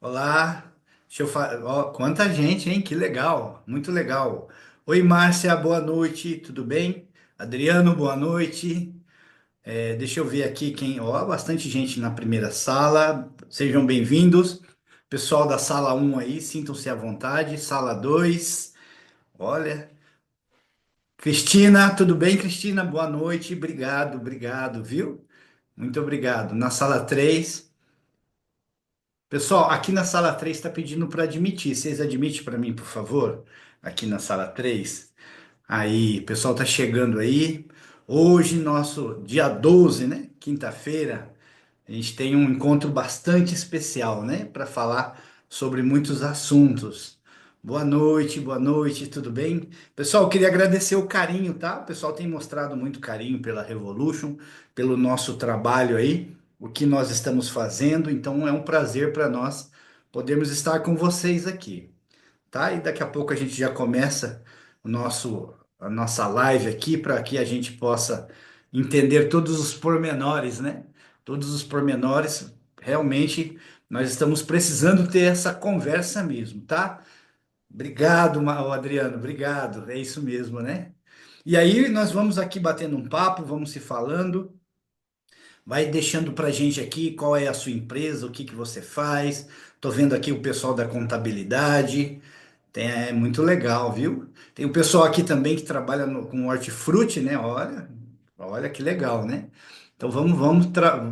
Olá, deixa eu falar. Ó, quanta gente, hein? Que legal, muito legal. Oi, Márcia, boa noite, tudo bem? Adriano, boa noite. Deixa eu ver aqui quem. Ó, bastante gente na primeira sala. Sejam bem-vindos. Pessoal da sala um aí, sintam-se à vontade. Sala 2. Olha. Cristina, tudo bem, Cristina? Boa noite. Obrigado, viu? Muito obrigado. Na sala 3. Pessoal, aqui na sala 3 está pedindo para admitir. Vocês admitem para mim, por favor? Aqui na sala 3. Aí, pessoal tá chegando aí. Hoje, nosso dia 12, né? Quinta-feira, a gente tem um encontro bastante especial, né? Para falar sobre muitos assuntos. Boa noite, tudo bem? Pessoal, eu queria agradecer o carinho, tá? O pessoal tem mostrado muito carinho pela Revolution, pelo nosso trabalho aí, o que nós estamos fazendo. Então, é um prazer para nós podermos estar com vocês aqui, tá? E daqui a pouco a gente já começa a nossa live aqui para que a gente possa entender todos os pormenores, né? Todos os pormenores. Realmente, nós estamos precisando ter essa conversa mesmo, tá? Obrigado, Adriano, obrigado. É isso mesmo, né? E aí, nós vamos aqui batendo um papo, vamos se falando. Vai deixando para a gente aqui qual é a sua empresa, o que que você faz. Tô vendo aqui o pessoal da contabilidade. É muito legal, viu? Tem o pessoal aqui também que trabalha com hortifruti, né? Olha que legal, né? Então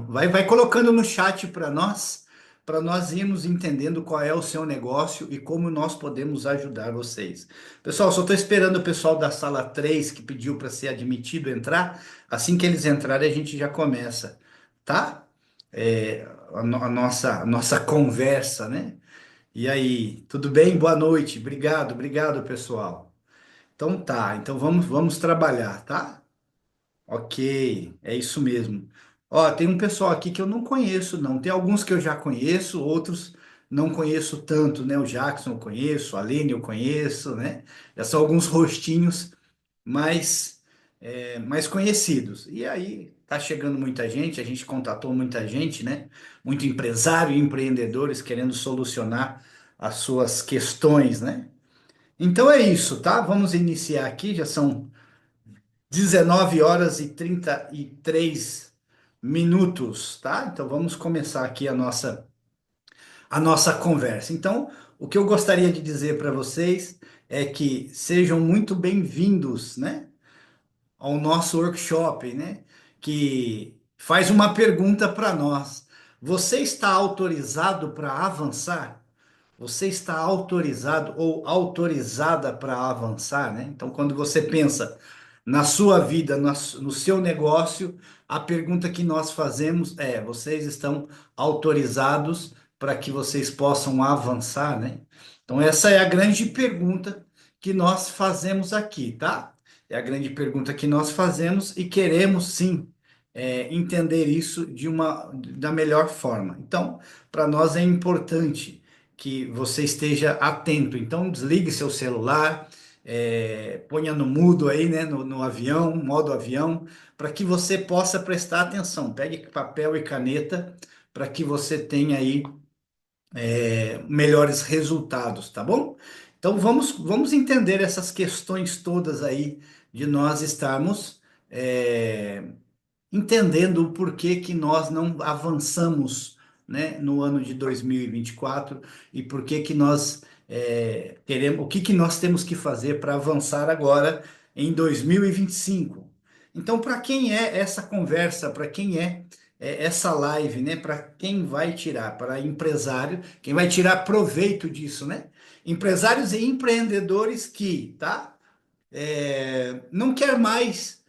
vai colocando no chat para nós irmos entendendo qual é o seu negócio e como nós podemos ajudar vocês. Pessoal, só estou esperando o pessoal da sala 3 que pediu para ser admitido entrar. Assim que eles entrarem, a gente já começa, tá? A nossa conversa, né? E aí, tudo bem? Boa noite. Obrigado, pessoal. Então tá, então vamos trabalhar, tá? Ok, é isso mesmo. Ó, tem um pessoal aqui que eu não conheço, não. Tem alguns que eu já conheço, outros não conheço tanto, né? O Jackson eu conheço, a Aline eu conheço, né? Já são alguns rostinhos mais, mais conhecidos. E aí, tá chegando muita gente, a gente contatou muita gente, né? Muito empresário e empreendedores querendo solucionar as suas questões, né? Então é isso, tá? Vamos iniciar aqui, já são 19 horas e 33 minutos, tá? Então vamos começar aqui a nossa conversa. Então, o que eu gostaria de dizer para vocês é que sejam muito bem-vindos, né, ao nosso workshop, né, que faz uma pergunta para nós. Você está autorizado para avançar? Você está autorizado ou autorizada para avançar, né? Então, quando você pensa na sua vida, no seu negócio, a pergunta que nós fazemos é: vocês estão autorizados para que vocês possam avançar, né? Então, essa é a grande pergunta que nós fazemos aqui, tá? É a grande pergunta que nós fazemos e queremos sim entender isso da melhor forma. Então, para nós é importante que você esteja atento. Então, desligue seu celular, ponha no mudo aí, né, no avião, modo avião, para que você possa prestar atenção. Pegue papel e caneta para que você tenha aí melhores resultados, tá bom? Então, vamos entender essas questões todas aí de nós estarmos entendendo o porquê que nós não avançamos, né, no ano de 2024 e por que que nós queremos, o que que nós temos que fazer para avançar agora em 2025. Então, para quem é essa conversa, para quem essa live, né? Para quem vai tirar, para empresário, quem vai tirar proveito disso, né? Empresários e empreendedores que, tá? Não quer mais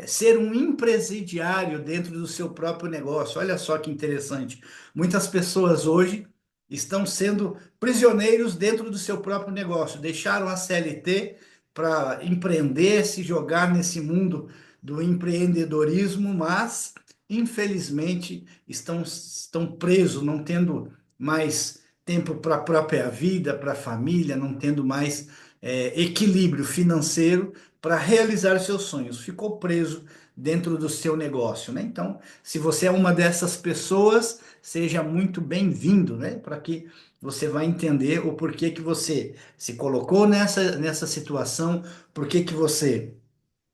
ser um empresidiário dentro do seu próprio negócio. Olha só que interessante. Muitas pessoas hoje estão sendo prisioneiros dentro do seu próprio negócio, deixaram a CLT para empreender, se jogar nesse mundo do empreendedorismo, mas infelizmente estão presos, não tendo mais tempo para a própria vida, para a família, não tendo mais equilíbrio financeiro para realizar seus sonhos. Ficou preso dentro do seu negócio, né? Então, se você é uma dessas pessoas, seja muito bem-vindo, né? Para que você vai entender o porquê que você se colocou nessa situação, por que que você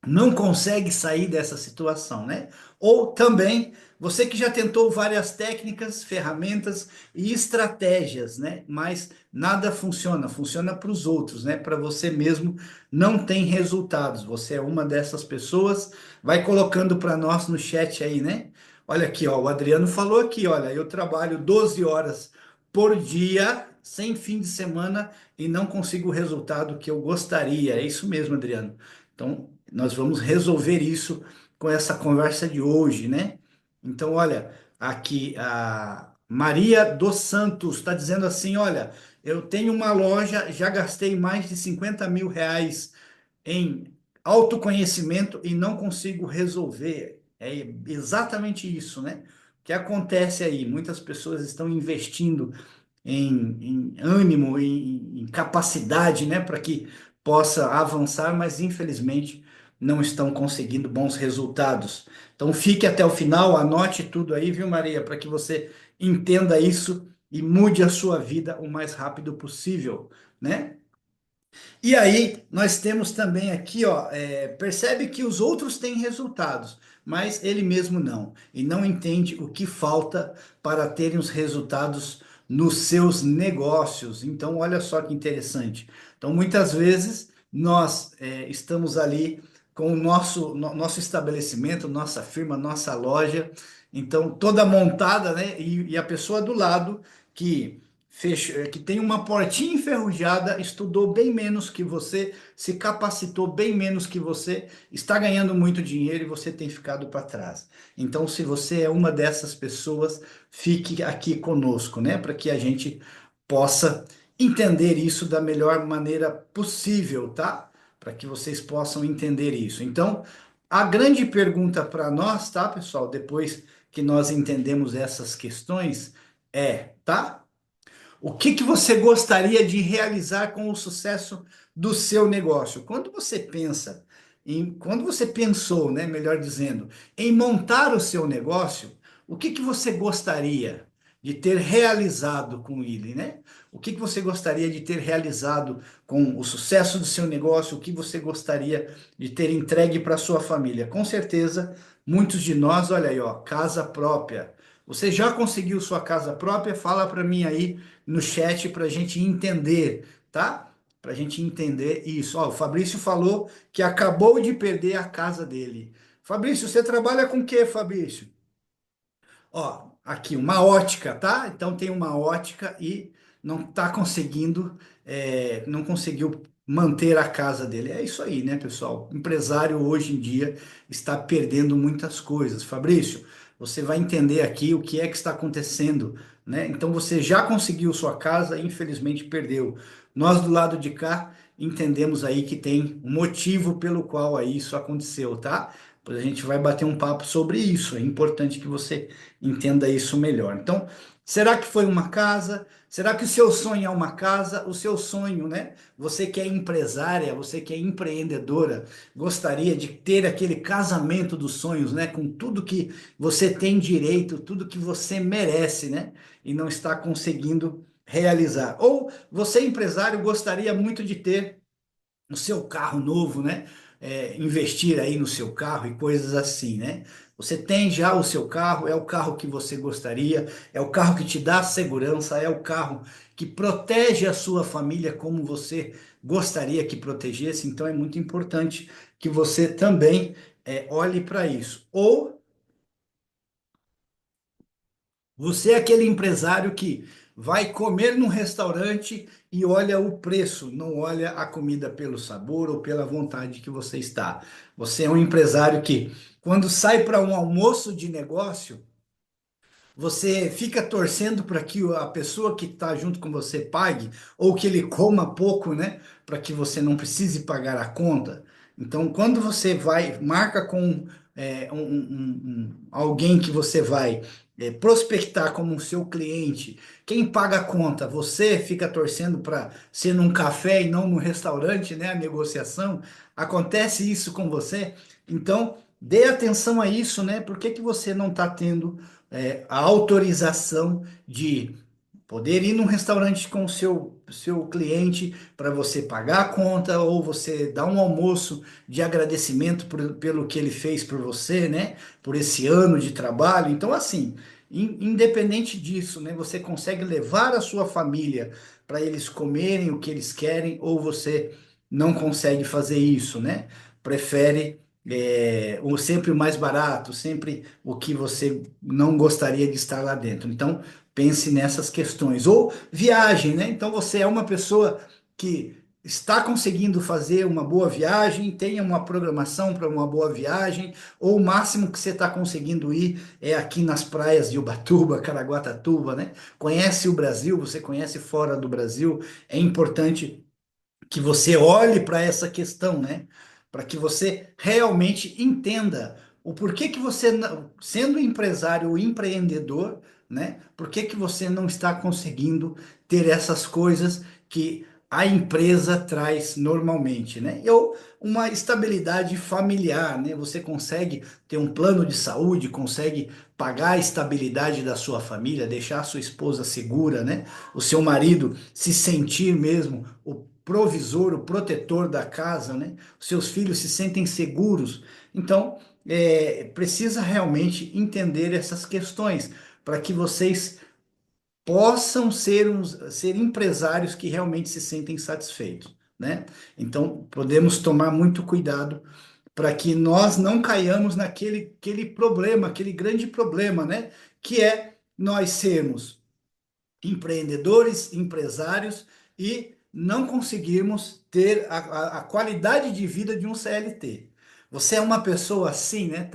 não consegue sair dessa situação, né? Ou também você que já tentou várias técnicas, ferramentas e estratégias, né? Mas nada funciona, funciona para os outros, né? Para você mesmo não tem resultados. Você é uma dessas pessoas. Vai colocando para nós no chat aí, né? Olha aqui, ó, o Adriano falou aqui, olha, eu trabalho 12 horas por dia, sem fim de semana, e não consigo o resultado que eu gostaria. É isso mesmo, Adriano. Então, nós vamos resolver isso com essa conversa de hoje, né? Então, olha, aqui a Maria dos Santos está dizendo assim: olha, eu tenho uma loja, já gastei mais de 50 mil reais em autoconhecimento e não consigo resolver. É exatamente isso, né? O que acontece aí? Muitas pessoas estão investindo em ânimo, em capacidade, né, para que possa avançar, mas infelizmente não estão conseguindo bons resultados. Então fique até o final, anote tudo aí, viu, Maria, para que você entenda isso e mude a sua vida o mais rápido possível, né? E aí, nós temos também aqui, ó, percebe que os outros têm resultados, mas ele mesmo não, e não entende o que falta para terem os resultados nos seus negócios. Então, olha só que interessante. Então, muitas vezes, nós estamos ali com o nosso estabelecimento, nossa firma, nossa loja, então, toda montada, né? E a pessoa do lado que que tem uma portinha enferrujada, estudou bem menos que você, se capacitou bem menos que você, está ganhando muito dinheiro e você tem ficado para trás. Então, se você é uma dessas pessoas, fique aqui conosco, né? Para que a gente possa entender isso da melhor maneira possível, tá? Para que vocês possam entender isso. Então, a grande pergunta para nós, tá, pessoal? Depois que nós entendemos essas questões, tá? O que que você gostaria de realizar com o sucesso do seu negócio? Quando você pensou, né, melhor dizendo, em montar o seu negócio, o que que você gostaria de ter realizado com ele, né? O que que você gostaria de ter realizado com o sucesso do seu negócio? O que você gostaria de ter entregue para sua família? Com certeza, muitos de nós, olha aí, ó, casa própria. Você já conseguiu sua casa própria? Fala para mim aí no chat para a gente entender, tá? Para a gente entender isso. Ó, o Fabrício falou que acabou de perder a casa dele. Fabrício, você trabalha com o quê, Fabrício? Ó, aqui uma ótica, tá? Então tem uma ótica e não está conseguindo, não conseguiu manter a casa dele. É isso aí, né, pessoal? O empresário hoje em dia está perdendo muitas coisas. Fabrício, você vai entender aqui o que é que está acontecendo, né? Então você já conseguiu sua casa, infelizmente perdeu. Nós do lado de cá entendemos aí que tem um motivo pelo qual aí isso aconteceu, tá? Pois a gente vai bater um papo sobre isso. É importante que você entenda isso melhor. Então, será que foi uma casa? Será que o seu sonho é uma casa? O seu sonho, né? Você que é empresária, você que é empreendedora, gostaria de ter aquele casamento dos sonhos, né? Com tudo que você tem direito, tudo que você merece, né? E não está conseguindo realizar. Ou você, empresário, gostaria muito de ter no seu carro novo, né? Investir aí no seu carro e coisas assim, né? Você tem já o seu carro, é o carro que você gostaria, é o carro que te dá segurança, é o carro que protege a sua família como você gostaria que protegesse. Então é muito importante que você também olhe para isso. Ou você é aquele empresário que vai comer num restaurante e olha o preço, não olha a comida pelo sabor ou pela vontade que você está. Você é um empresário que, quando sai para um almoço de negócio, você fica torcendo para que a pessoa que está junto com você pague, ou que ele coma pouco, né? Para que você não precise pagar a conta. Então, quando você vai, marca com alguém que você vai prospectar como um seu cliente, quem paga a conta? Você fica torcendo para ser num café e não num restaurante, né? A negociação. Acontece isso com você? Então. dê atenção a isso, né? Por que que você não está tendo a autorização de poder ir num restaurante com o seu cliente para você pagar a conta ou você dar um almoço de agradecimento pelo que ele fez por você, né? Por esse ano de trabalho. Então, assim, independente disso, né? Você consegue levar a sua família para eles comerem o que eles querem ou você não consegue fazer isso, né? Prefere sempre o mais barato, sempre o que você não gostaria de estar lá dentro. Então, pense nessas questões. Ou viagem, né? Então você é uma pessoa que está conseguindo fazer uma boa viagem, tenha uma programação para uma boa viagem, ou o máximo que você está conseguindo ir é aqui nas praias de Ubatuba, Caraguatatuba, né? Conhece o Brasil, você conhece fora do Brasil, é importante que você olhe para essa questão, né? Para que você realmente entenda o porquê que você, sendo empresário ou empreendedor, né? Por que que você não está conseguindo ter essas coisas que a empresa traz normalmente, né? Ou uma estabilidade familiar, né? Você consegue ter um plano de saúde, consegue pagar a estabilidade da sua família, deixar a sua esposa segura, né? O seu marido se sentir mesmo o provisor, o protetor da casa, né? Os seus filhos se sentem seguros. Então, precisa realmente entender essas questões para que vocês possam ser empresários que realmente se sentem satisfeitos, né? Então, podemos tomar muito cuidado para que nós não caiamos aquele problema, aquele grande problema, né? Que é nós sermos empreendedores, empresários e não conseguirmos ter a qualidade de vida de um CLT. Você é uma pessoa assim, né?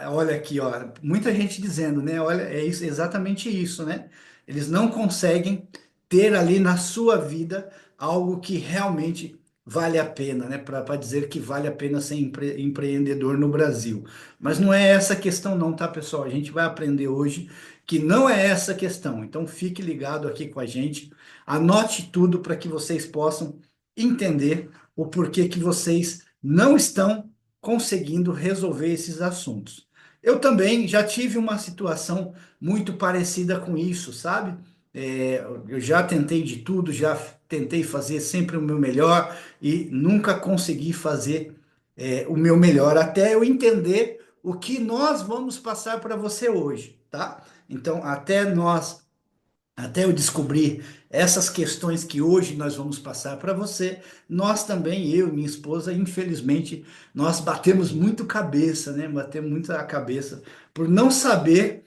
Olha aqui, ó, muita gente dizendo, né? Olha, é isso, exatamente isso, né? Eles não conseguem ter ali na sua vida algo que realmente vale a pena, né? Para dizer que vale a pena ser empreendedor no Brasil. Mas não é essa a questão, não, tá, pessoal? A gente vai aprender hoje que não é essa a questão. Então fique ligado aqui com a gente, anote tudo para que vocês possam entender o porquê que vocês não estão conseguindo resolver esses assuntos. Eu também já tive uma situação muito parecida com isso, sabe? Eu já tentei de tudo, já tentei fazer sempre o meu melhor e nunca consegui fazer o meu melhor até eu entender o que nós vamos passar para você hoje, tá? Então, até eu descobrir essas questões que hoje nós vamos passar para você, nós também, eu e minha esposa, infelizmente, nós batemos muito cabeça, né? Batemos muito a cabeça por não saber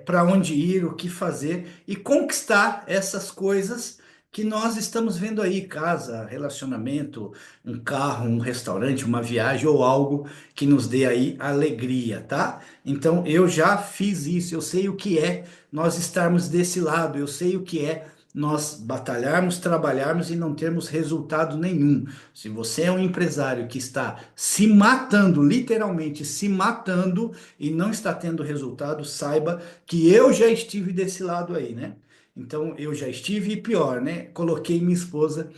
para onde ir, o que fazer e conquistar essas coisas que nós estamos vendo aí, casa, relacionamento, um carro, um restaurante, uma viagem ou algo que nos dê aí alegria, tá? Então eu já fiz isso, eu sei o que é nós estarmos desse lado, eu sei o que é nós batalharmos, trabalharmos e não termos resultado nenhum. Se você é um empresário que está se matando, literalmente se matando e não está tendo resultado, saiba que eu já estive desse lado aí, né? Então eu já estive e pior, né? Coloquei minha esposa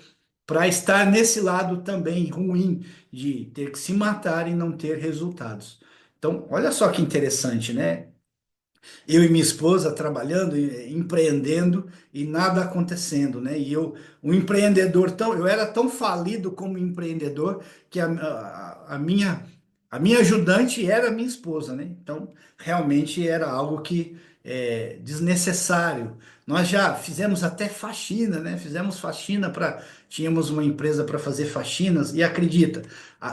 para estar nesse lado também ruim de ter que se matar e não ter resultados. Então, olha só que interessante, né? Eu e minha esposa trabalhando, empreendendo e nada acontecendo, né? E um empreendedor eu era tão falido como empreendedor que a minha ajudante era a minha esposa, né? Então, realmente era algo que desnecessário. Nós já fizemos até faxina, né? Fizemos faxina tínhamos uma empresa para fazer faxinas e acredita,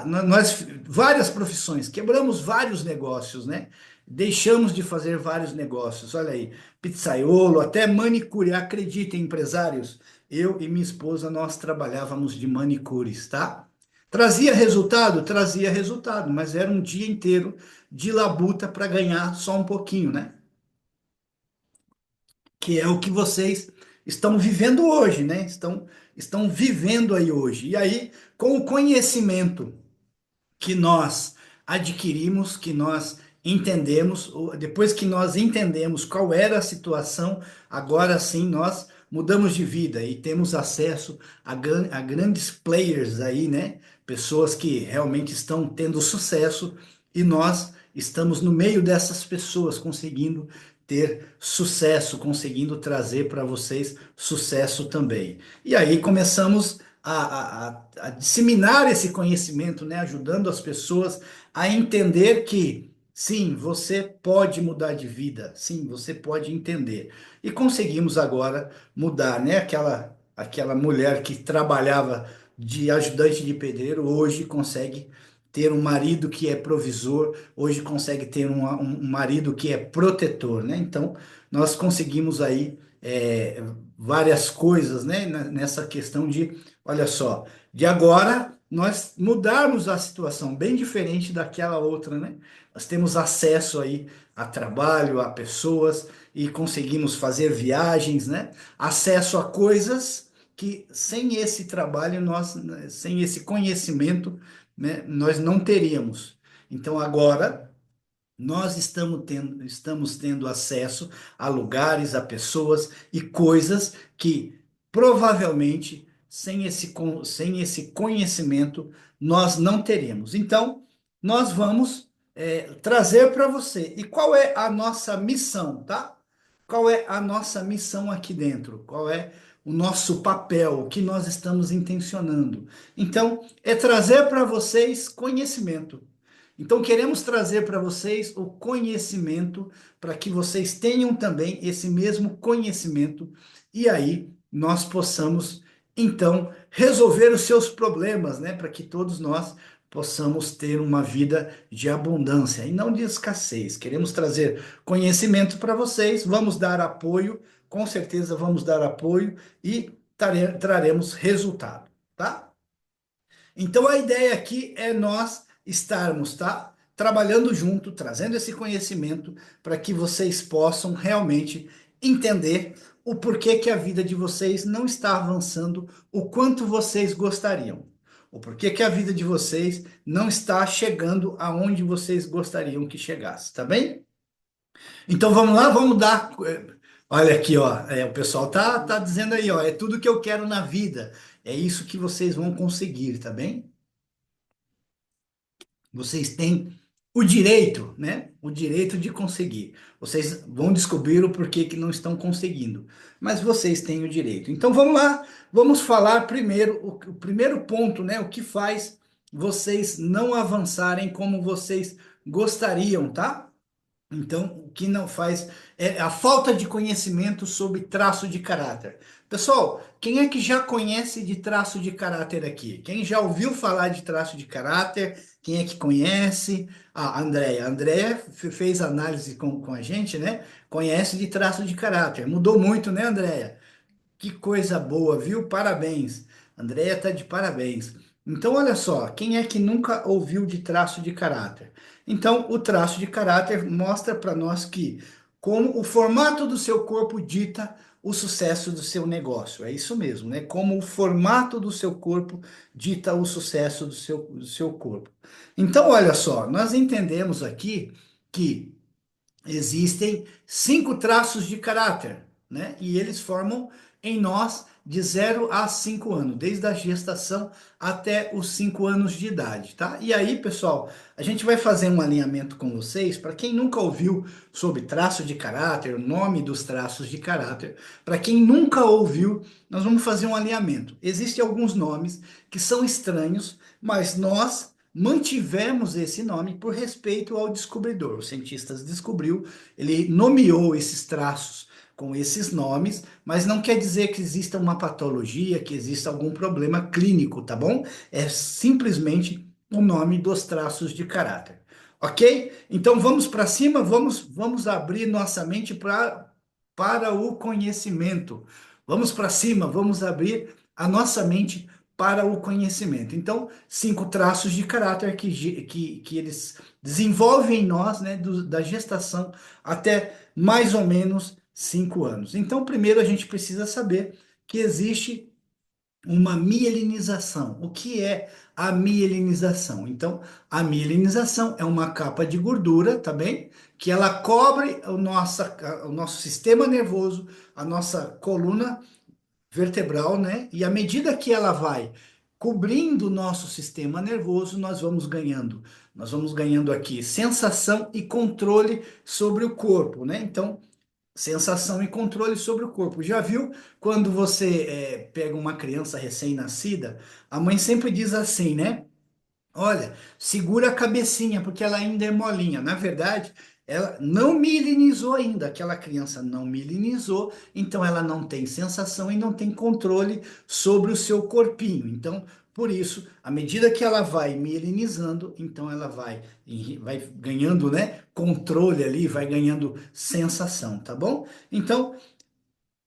nós várias profissões, quebramos vários negócios, né? Deixamos de fazer vários negócios. Olha aí, pizzaiolo, até manicure. Acreditem, empresários, eu e minha esposa nós trabalhávamos de manicures, tá? Trazia resultado? Trazia resultado, mas era um dia inteiro de labuta para ganhar só um pouquinho, né? Que é o que vocês estão vivendo hoje, né? Estão vivendo aí hoje. E aí, com o conhecimento que nós adquirimos, que nós entendemos, depois que nós entendemos qual era a situação, agora sim nós mudamos de vida e temos acesso a grandes players aí, né? Pessoas que realmente estão tendo sucesso e nós estamos no meio dessas pessoas, conseguindo ter sucesso, conseguindo trazer para vocês sucesso também. E aí começamos a disseminar esse conhecimento, né? Ajudando as pessoas a entender que sim, você pode mudar de vida, sim, você pode entender. E conseguimos agora mudar, né? Aquela mulher que trabalhava de ajudante de pedreiro, hoje consegue ter um marido que é provisor, hoje consegue ter um marido que é protetor, né? Então, nós conseguimos aí várias coisas, né? Nessa questão de, olha só, de agora nós mudarmos a situação bem diferente daquela outra, né? Nós temos acesso aí a trabalho, a pessoas e conseguimos fazer viagens, né? Acesso a coisas que sem esse trabalho, nós, sem esse conhecimento, né, nós não teríamos. Então agora nós estamos tendo acesso a lugares, a pessoas e coisas que provavelmente sem esse conhecimento nós não teríamos. Então, nós vamos trazer para você. E qual é a nossa missão, tá? Qual é a nossa missão aqui dentro? Qual é o nosso papel? O que nós estamos intencionando? Então, é trazer para vocês conhecimento. Então, queremos trazer para vocês o conhecimento, para que vocês tenham também esse mesmo conhecimento, e aí nós possamos, então, resolver os seus problemas, né? Para que todos nós possamos ter uma vida de abundância e não de escassez. Queremos trazer conhecimento para vocês, vamos dar apoio, com certeza vamos dar apoio e traremos resultado, tá? Então a ideia aqui é nós estarmos, tá? Trabalhando junto, trazendo esse conhecimento para que vocês possam realmente entender o porquê que a vida de vocês não está avançando o quanto vocês gostariam. O porquê que a vida de vocês não está chegando aonde vocês gostariam que chegasse, tá bem? Então vamos lá, vamos dar. Olha aqui, ó, o pessoal tá dizendo aí, ó, é tudo que eu quero na vida. É isso que vocês vão conseguir, tá bem? Vocês têm o direito, né? O direito de conseguir. Vocês vão descobrir o porquê que não estão conseguindo, mas vocês têm o direito. Então vamos lá, vamos falar primeiro o primeiro ponto, né? O que faz vocês não avançarem como vocês gostariam, tá? Então, o que não faz é a falta de conhecimento sobre traço de caráter. Pessoal, quem é que já conhece de traço de caráter aqui? Quem já ouviu falar de traço de caráter? Quem é que conhece? Ah, Andréia. Andréia fez análise com a gente, né? Conhece de traço de caráter. Mudou muito, né, Andréia? Que coisa boa, viu? Parabéns. Andréia tá de parabéns. Então, olha só, quem é que nunca ouviu de traço de caráter? Então, o traço de caráter mostra para nós que como o formato do seu corpo dita o sucesso do seu negócio. É isso mesmo, né? Como o formato do seu corpo dita o sucesso do seu corpo. Então, olha só, nós entendemos aqui que existem 5 traços de caráter, né? E eles formam em nós de 0 a 5 anos, desde a gestação até os 5 anos de idade, tá? E aí, pessoal, a gente vai fazer um alinhamento com vocês. Para quem nunca ouviu sobre traço de caráter, o nome dos traços de caráter, para quem nunca ouviu, nós vamos fazer um alinhamento. Existem alguns nomes que são estranhos, mas nós mantivemos esse nome por respeito ao descobridor. O cientista descobriu, ele nomeou esses traços com esses nomes, mas não quer dizer que exista uma patologia, que exista algum problema clínico, tá bom? É simplesmente o nome dos traços de caráter. Ok? Então vamos para cima, vamos abrir nossa mente para o conhecimento. Vamos para cima, vamos abrir a nossa mente para o conhecimento. Então, 5 traços de caráter que eles desenvolvem em nós, né, da gestação até mais ou menos 5 anos. Então, primeiro a gente precisa saber que existe uma mielinização. O que é a mielinização? Então, a mielinização é uma capa de gordura, tá bem? Que ela cobre o nosso sistema nervoso, a nossa coluna vertebral, né? E à medida que ela vai cobrindo o nosso sistema nervoso, nós vamos ganhando aqui sensação e controle sobre o corpo, né? Então, sensação e controle sobre o corpo. Já viu quando você pega uma criança recém-nascida, a mãe sempre diz assim, né? Olha, segura a cabecinha, porque ela ainda é molinha. Na verdade, ela não milinizou ainda. Aquela criança não milinizou, então ela não tem sensação e não tem controle sobre o seu corpinho. Então, por isso, à medida que ela vai milinizando, então ela vai ganhando, né, controle ali, vai ganhando sensação, tá bom? Então,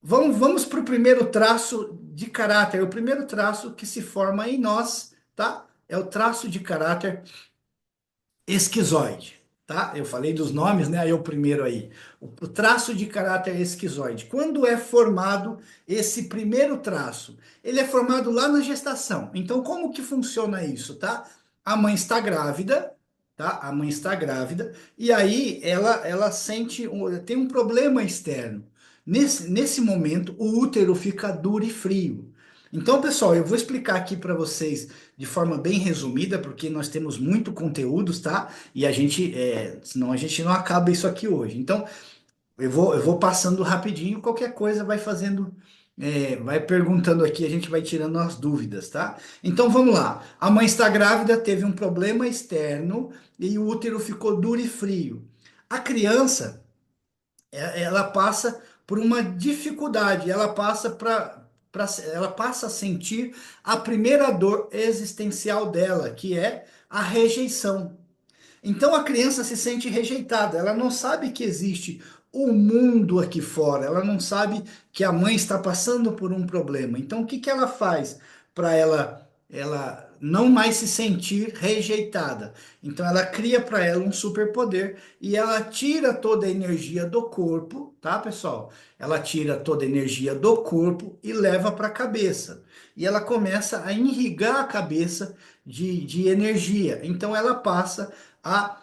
vamos para o primeiro traço de caráter. O primeiro traço que se forma em nós, tá? É o traço de caráter esquizoide, tá? Eu falei dos nomes, né? Aí o primeiro aí. O traço de caráter esquizoide. Quando é formado esse primeiro traço? Ele é formado lá na gestação. Então, como que funciona isso, tá? A mãe está grávida, tá? A mãe está grávida e aí ela sente tem um problema externo. Nesse momento, o útero fica duro e frio. Então, pessoal, eu vou explicar aqui para vocês de forma bem resumida, porque nós temos muito conteúdos, tá? E senão a gente não acaba isso aqui hoje. Então, eu vou passando rapidinho, qualquer coisa vai fazendo, vai perguntando aqui, a gente vai tirando as dúvidas, tá? Então, vamos lá. A mãe está grávida, teve um problema externo e o útero ficou duro e frio. A criança ela passa por uma dificuldade, ela passa a sentir a primeira dor existencial dela, que é a rejeição. Então a criança se sente rejeitada, ela não sabe que existe o mundo aqui fora, ela não sabe que a mãe está passando por um problema. Então o que que ela faz para ela não mais se sentir rejeitada? Então ela cria para ela um superpoder e ela tira toda a energia do corpo, tá, pessoal? Ela tira toda a energia do corpo e leva para a cabeça. E ela começa a irrigar a cabeça de energia. Então ela passa a,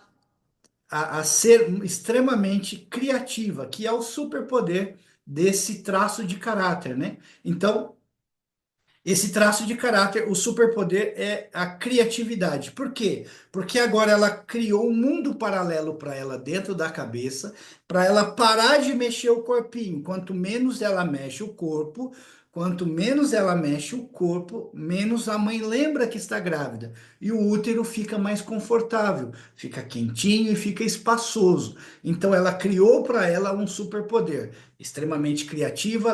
a ser extremamente criativa, que é o superpoder desse traço de caráter, né? Então, esse traço de caráter, o superpoder é a criatividade. Por quê? Porque agora ela criou um mundo paralelo para ela dentro da cabeça, para ela parar de mexer o corpinho. Quanto menos ela mexe o corpo, menos a mãe lembra que está grávida. E o útero fica mais confortável, fica quentinho e fica espaçoso. Então ela criou para ela um superpoder, extremamente criativa,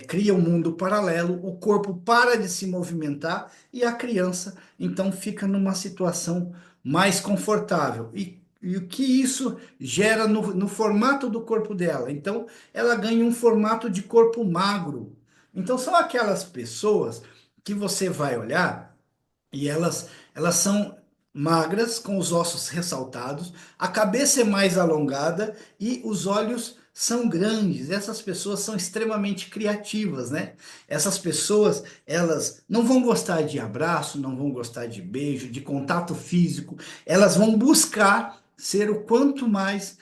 cria um mundo paralelo, o corpo para de se movimentar e a criança então fica numa situação mais confortável. E o que isso gera no formato do corpo dela? Então, ela ganha um formato de corpo magro. Então, são aquelas pessoas que você vai olhar e elas são magras, com os ossos ressaltados, a cabeça é mais alongada e os olhos são grandes. Essas pessoas são extremamente criativas, né? Essas pessoas, elas não vão gostar de abraço, não vão gostar de beijo, de contato físico, elas vão buscar ser o quanto mais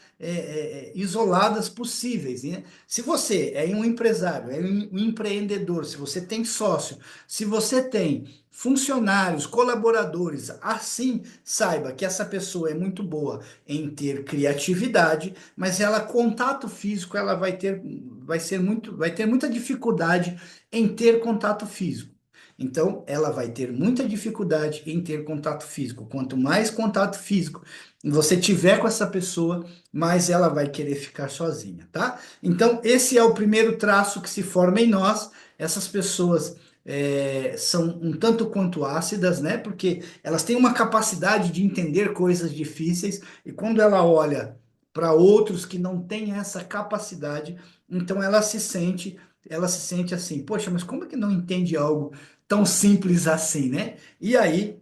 isoladas possíveis, né? Se você é um empresário, é um empreendedor, se você tem sócio, se você tem funcionários, colaboradores, assim, saiba que essa pessoa é muito boa em ter criatividade, mas ela contato físico, ela vai ter muita dificuldade em ter contato físico. Então, ela vai ter muita dificuldade em ter contato físico. Quanto mais contato físico você tiver com essa pessoa, mais ela vai querer ficar sozinha, tá? Então, esse é o primeiro traço que se forma em nós. Essas pessoas são um tanto quanto ácidas, né? Porque elas têm uma capacidade de entender coisas difíceis e quando ela olha para outros que não têm essa capacidade, então ela se sente assim, poxa, mas como é que não entende algo tão simples assim, né? E aí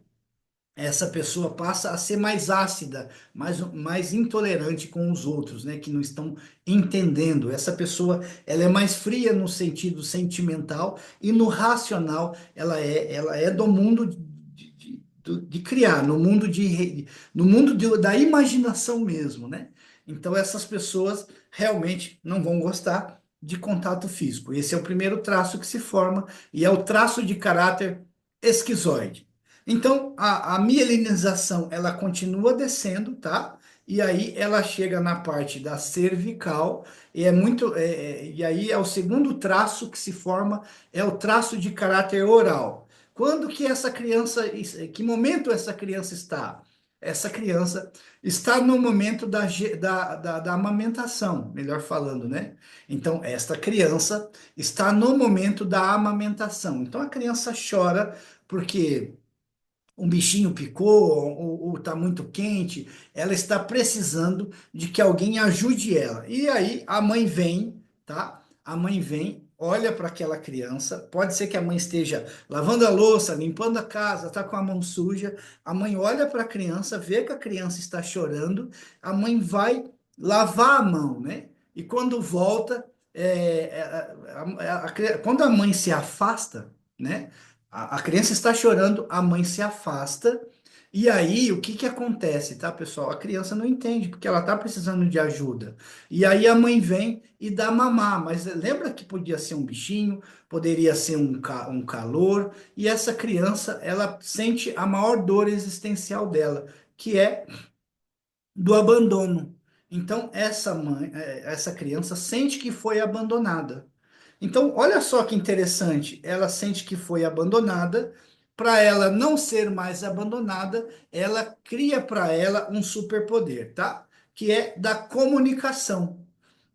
essa pessoa passa a ser mais ácida, mais intolerante com os outros, né, que não estão entendendo. Essa pessoa, ela é mais fria no sentido sentimental e no racional, ela é do mundo de criar, no mundo da imaginação mesmo, né? Então essas pessoas realmente não vão gostar de contato físico. Esse é o primeiro traço que se forma e é o traço de caráter esquizoide. Então, a mielinização, ela continua descendo, tá? E aí ela chega na parte da cervical e e aí é o segundo traço que se forma, é o traço de caráter oral. Quando que essa criança, que momento essa criança está? Essa criança está no momento da amamentação, melhor falando, né? Então, esta criança está no momento da amamentação. Então, a criança chora porque um bichinho picou ou está muito quente, ela está precisando de que alguém ajude ela. E aí a mãe vem, tá? A mãe vem, olha para aquela criança. Pode ser que a mãe esteja lavando a louça, limpando a casa, está com a mão suja. A mãe olha para a criança, vê que a criança está chorando. A mãe vai lavar a mão, né? E quando volta, quando a mãe se afasta, né? A criança está chorando, a mãe se afasta, e aí o que que acontece, tá, pessoal? A criança não entende, porque ela está precisando de ajuda. E aí a mãe vem e dá mamar, mas lembra que podia ser um bichinho, poderia ser um calor, e essa criança, ela sente a maior dor existencial dela, que é do abandono. Então, essa criança sente que foi abandonada. Então, olha só que interessante. Ela sente que foi abandonada. Para ela não ser mais abandonada, ela cria para ela um superpoder, tá? Que é da comunicação.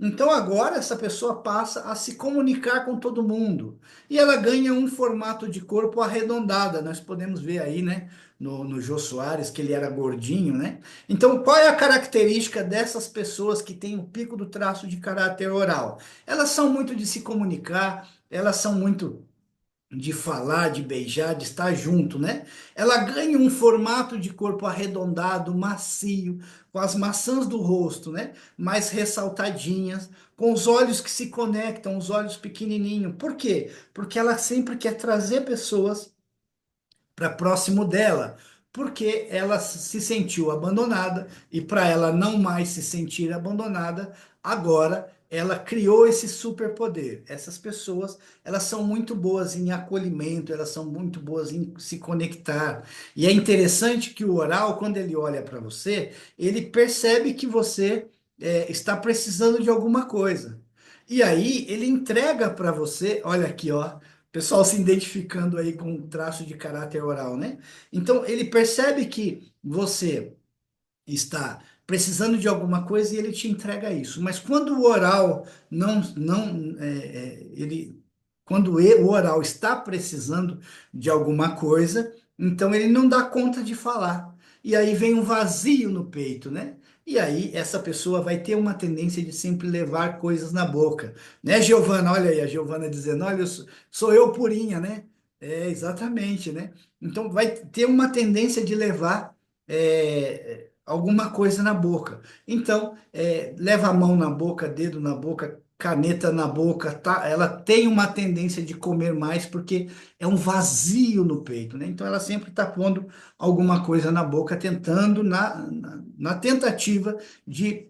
Então, agora essa pessoa passa a se comunicar com todo mundo. E ela ganha um formato de corpo arredondada. Nós podemos ver aí, né? No Jô Soares, que ele era gordinho, né? Então, qual é a característica dessas pessoas que têm o pico do traço de caráter oral? Elas são muito de se comunicar, elas são muito de falar, de beijar, de estar junto, né? Ela ganha um formato de corpo arredondado, macio, com as maçãs do rosto, né? Mais ressaltadinhas, com os olhos que se conectam, os olhos pequenininhos. Por quê? Porque ela sempre quer trazer pessoas para próximo dela, porque ela se sentiu abandonada e para ela não mais se sentir abandonada, agora ela criou esse superpoder. Essas pessoas, elas são muito boas em acolhimento, elas são muito boas em se conectar. E é interessante que o oral, quando ele olha para você, ele percebe que você está precisando de alguma coisa. E aí ele entrega para você, olha aqui, ó, pessoal se identificando aí com um traço de caráter oral, né? Então, ele percebe que você está precisando de alguma coisa e ele te entrega isso. Mas quando o oral o oral está precisando de alguma coisa, então ele não dá conta de falar. E aí vem um vazio no peito, né? E aí essa pessoa vai ter uma tendência de sempre levar coisas na boca, né, Giovana? Olha aí a Giovana dizendo, olha, sou eu purinha, né? É, exatamente, né? Então vai ter uma tendência de levar alguma coisa na boca. Então, leva a mão na boca, dedo na boca, caneta na boca, tá? Ela tem uma tendência de comer mais porque é um vazio no peito, né? Então, ela sempre está pondo alguma coisa na boca, tentando, na tentativa de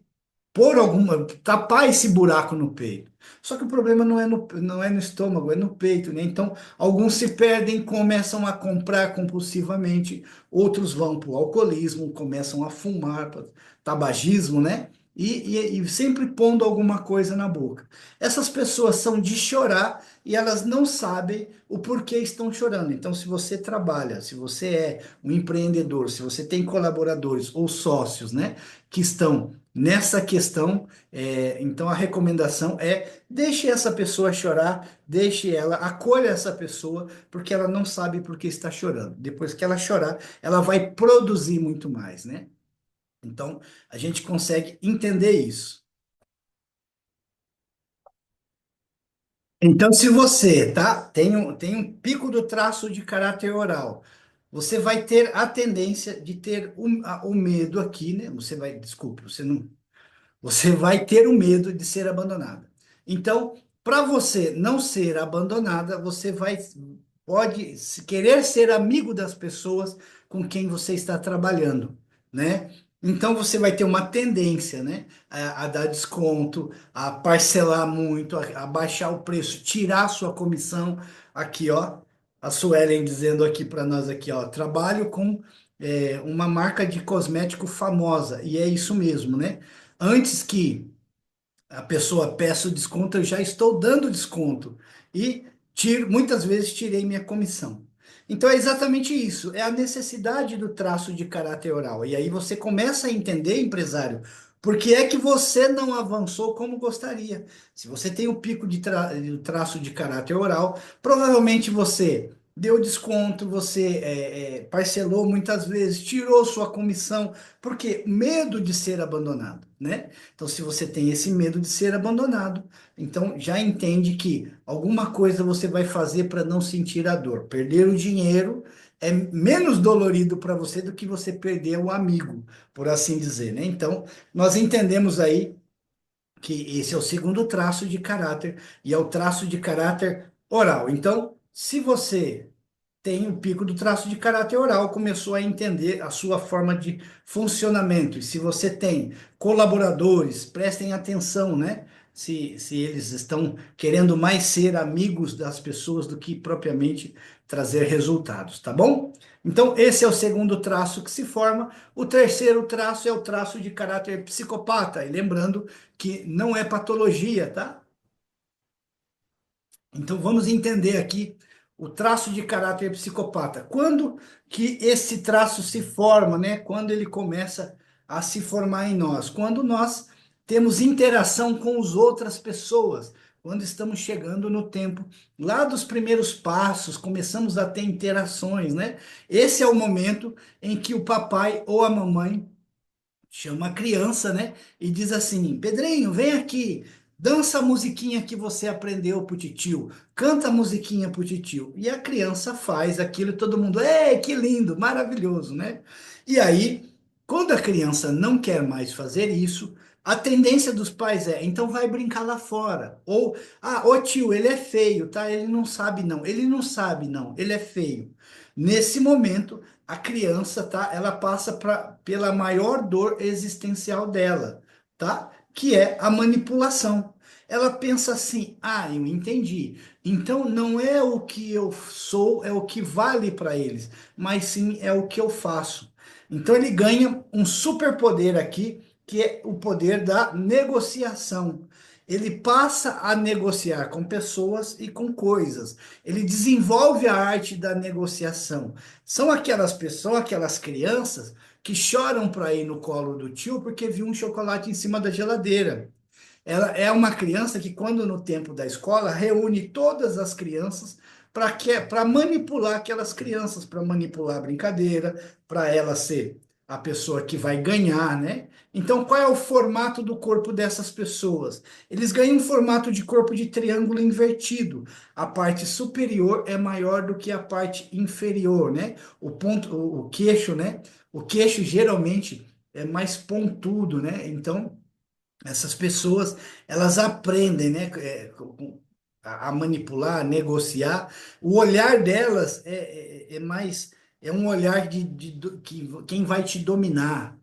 pôr alguma, tapar esse buraco no peito. Só que o problema não é no estômago, é no peito, né? Então, alguns se perdem, começam a comprar compulsivamente, outros vão para o alcoolismo, começam a fumar, tabagismo, né? E sempre pondo alguma coisa na boca. Essas pessoas são de chorar e elas não sabem o porquê estão chorando. Então, se você trabalha, se você é um empreendedor, se você tem colaboradores ou sócios, né, que estão nessa questão, então a recomendação é deixe essa pessoa chorar, deixe ela, acolha essa pessoa, porque ela não sabe por que está chorando. Depois que ela chorar, ela vai produzir muito mais, né? Então a gente consegue entender isso. Então, se você, tá, tem um pico do traço de caráter oral, você vai ter a tendência de ter o medo aqui, né? Você vai, desculpe, você não. Você vai ter o medo de ser abandonada. Então, para você não ser abandonada, você pode querer ser amigo das pessoas com quem você está trabalhando, né? Então você vai ter uma tendência, né, a dar desconto, a parcelar muito, a baixar o preço, tirar a sua comissão aqui, ó. A Suelen dizendo aqui para nós aqui, ó, trabalho com uma marca de cosmético famosa, e é isso mesmo, né? Antes que a pessoa peça o desconto, eu já estou dando desconto e muitas vezes tirei minha comissão. Então é exatamente isso, é a necessidade do traço de caráter oral. E aí você começa a entender, empresário, por que é que você não avançou como gostaria. Se você tem o pico de traço de caráter oral, provavelmente você deu desconto, você parcelou muitas vezes, tirou sua comissão, porque medo de ser abandonado, né? Então, se você tem esse medo de ser abandonado, então já entende que alguma coisa você vai fazer para não sentir a dor. Perder o dinheiro é menos dolorido para você do que você perder o amigo, por assim dizer, né? Então, nós entendemos aí que esse é o segundo traço de caráter e é o traço de caráter oral. Então, se você tem o pico do traço de caráter oral, começou a entender a sua forma de funcionamento. E se você tem colaboradores, prestem atenção, né? Se eles estão querendo mais ser amigos das pessoas do que propriamente trazer resultados, tá bom? Então, esse é o segundo traço que se forma. O terceiro traço é o traço de caráter psicopata. E lembrando que não é patologia, tá? Então vamos entender aqui o traço de caráter psicopata. Quando que esse traço se forma, né? Quando ele começa a se formar em nós? Quando nós temos interação com as outras pessoas, quando estamos chegando no tempo lá dos primeiros passos, começamos a ter interações, né? Esse é o momento em que o papai ou a mamãe chama a criança, né? E diz assim: Pedrinho, vem aqui, dança a musiquinha que você aprendeu pro titio, canta a musiquinha pro titio. E a criança faz aquilo, e todo mundo, ei, que lindo, maravilhoso, né? E aí, quando a criança não quer mais fazer isso, a tendência dos pais é, então vai brincar lá fora. Ou, ô tio, ele é feio, tá? Ele não sabe não, ele não sabe não, ele é feio. Nesse momento, a criança, tá? Ela passa pela maior dor existencial dela, tá? Que é a manipulação. Ela pensa assim: ah, eu entendi. Então não é o que eu sou, é o que vale para eles, mas sim é o que eu faço. Então ele ganha um superpoder aqui, que é o poder da negociação. Ele passa a negociar com pessoas e com coisas. Ele desenvolve a arte da negociação. São aquelas pessoas, aquelas crianças que choram para ir no colo do tio porque viu um chocolate em cima da geladeira. Ela é uma criança que, quando no tempo da escola, reúne todas as crianças para manipular aquelas crianças, para manipular a brincadeira, para ela ser a pessoa que vai ganhar, né? Então, qual é o formato do corpo dessas pessoas? Eles ganham um formato de corpo de triângulo invertido. A parte superior é maior do que a parte inferior, né? O ponto, o queixo, né? O queixo geralmente é mais pontudo, né? Então, essas pessoas, elas aprendem, né, a manipular, a negociar. O olhar delas é mais, é um olhar que quem vai te dominar.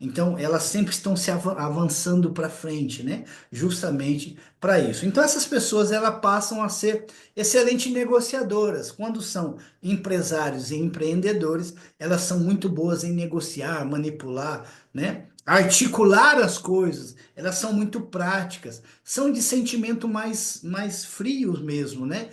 Então, elas sempre estão se avançando para frente, né? Justamente para isso. Então, essas pessoas, elas passam a ser excelentes negociadoras. Quando são empresários e empreendedores, elas são muito boas em negociar, manipular, né? Articular as coisas, elas são muito práticas, são de sentimento mais frios mesmo, né?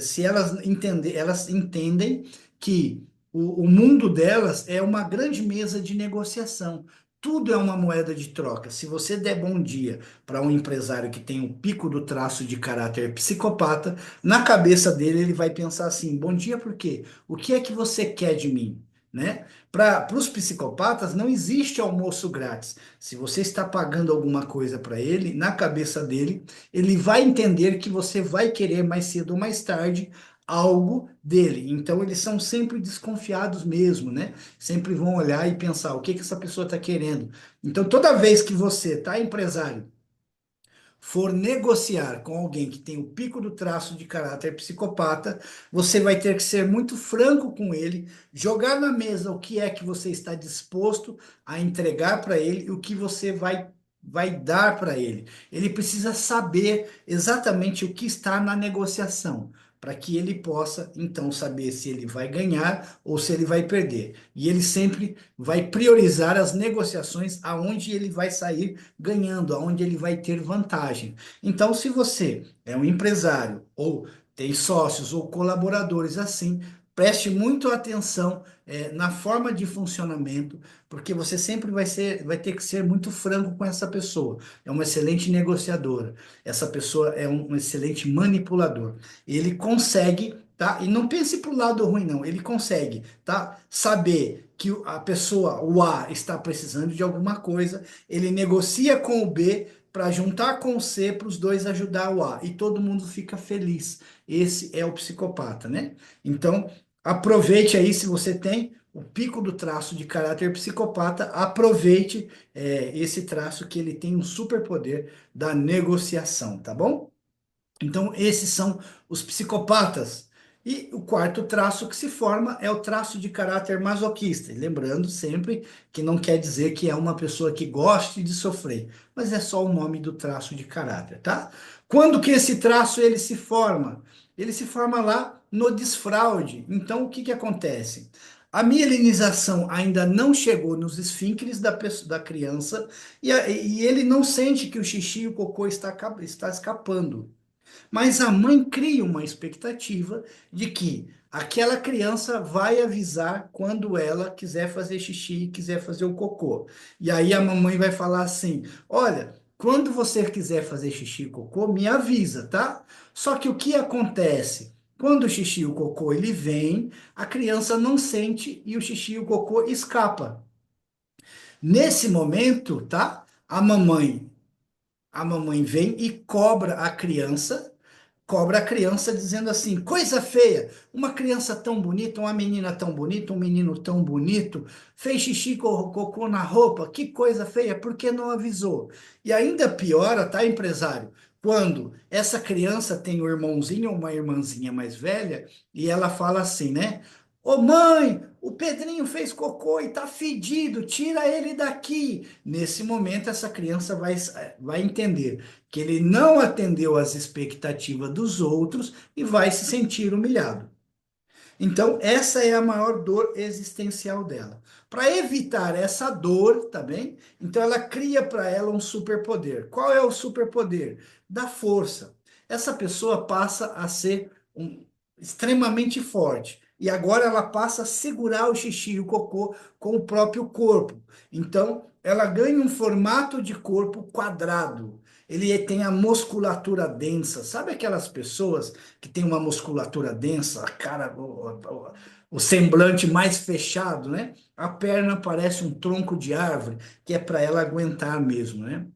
Se elas entendem que o mundo delas é uma grande mesa de negociação. Tudo é uma moeda de troca. Se você der bom dia para um empresário que tem o pico do traço de caráter psicopata, na cabeça dele ele vai pensar assim: bom dia por quê? O que é que você quer de mim? Né? Para os psicopatas não existe almoço grátis. Se você está pagando alguma coisa para ele, na cabeça dele, ele vai entender que você vai querer mais cedo ou mais tarde algo dele. Então eles são sempre desconfiados mesmo, né? Sempre vão olhar e pensar o que que essa pessoa está querendo. Então toda vez que você tá empresário for negociar com alguém que tem o pico do traço de caráter psicopata, você vai ter que ser muito franco com ele, jogar na mesa o que é que você está disposto a entregar para ele e o que você vai dar para ele. Ele precisa saber exatamente o que está na negociação. para que ele possa então saber se ele vai ganhar ou se ele vai perder. E ele sempre vai priorizar as negociações aonde ele vai sair ganhando, aonde ele vai ter vantagem. Então, se você é um empresário ou tem sócios ou colaboradores assim, preste muito atenção na forma de funcionamento, porque você sempre vai ter que ser muito franco com essa pessoa. É uma excelente negociadora. Essa pessoa é um excelente manipulador. Ele consegue, tá? E não pense para o lado ruim, não. Ele consegue, tá? Saber que a pessoa, o A, está precisando de alguma coisa, ele negocia com o B para juntar com o C para os dois ajudar o A. E todo mundo fica feliz. Esse é o psicopata, né? Então, aproveite aí se você tem o pico do traço de caráter psicopata, aproveite esse traço que ele tem um superpoder da negociação, tá bom? Então, esses são os psicopatas. E o quarto traço que se forma é o traço de caráter masoquista. E lembrando sempre que não quer dizer que é uma pessoa que goste de sofrer, mas é só o nome do traço de caráter, tá? Quando que esse traço ele se forma? Ele se forma lá no desfraude. Então, o que que acontece? A mielinização ainda não chegou nos esfíncteres da criança e ele não sente que o xixi e o cocô está escapando. Mas a mãe cria uma expectativa de que aquela criança vai avisar quando ela quiser fazer xixi e quiser fazer o cocô. E aí a mamãe vai falar assim: olha, quando você quiser fazer xixi e cocô, me avisa, tá? Só que o que acontece? Quando o xixi e o cocô ele vem, a criança não sente e o xixi e o cocô escapa. Nesse momento, tá? A mamãe vem e cobra a criança dizendo assim: coisa feia, uma criança tão bonita, uma menina tão bonita, um menino tão bonito, fez xixi cocô na roupa, que coisa feia, por que não avisou? E ainda piora, tá, empresário? Quando essa criança tem um irmãozinho ou uma irmãzinha mais velha e ela fala assim, né? Ô mãe, o Pedrinho fez cocô e tá fedido, tira ele daqui. Nesse momento, essa criança vai entender que ele não atendeu às expectativas dos outros e vai se sentir humilhado. Então, essa é a maior dor existencial dela. Para evitar essa dor, tá bem? Então, ela cria para ela um superpoder. Qual é o superpoder? Da força. Essa pessoa passa a ser extremamente forte. E agora ela passa a segurar o xixi e o cocô com o próprio corpo. Então, ela ganha um formato de corpo quadrado. Ele tem a musculatura densa. Sabe aquelas pessoas que tem uma musculatura densa, a cara, o semblante mais fechado, né? A perna parece um tronco de árvore, que é para ela aguentar mesmo, né?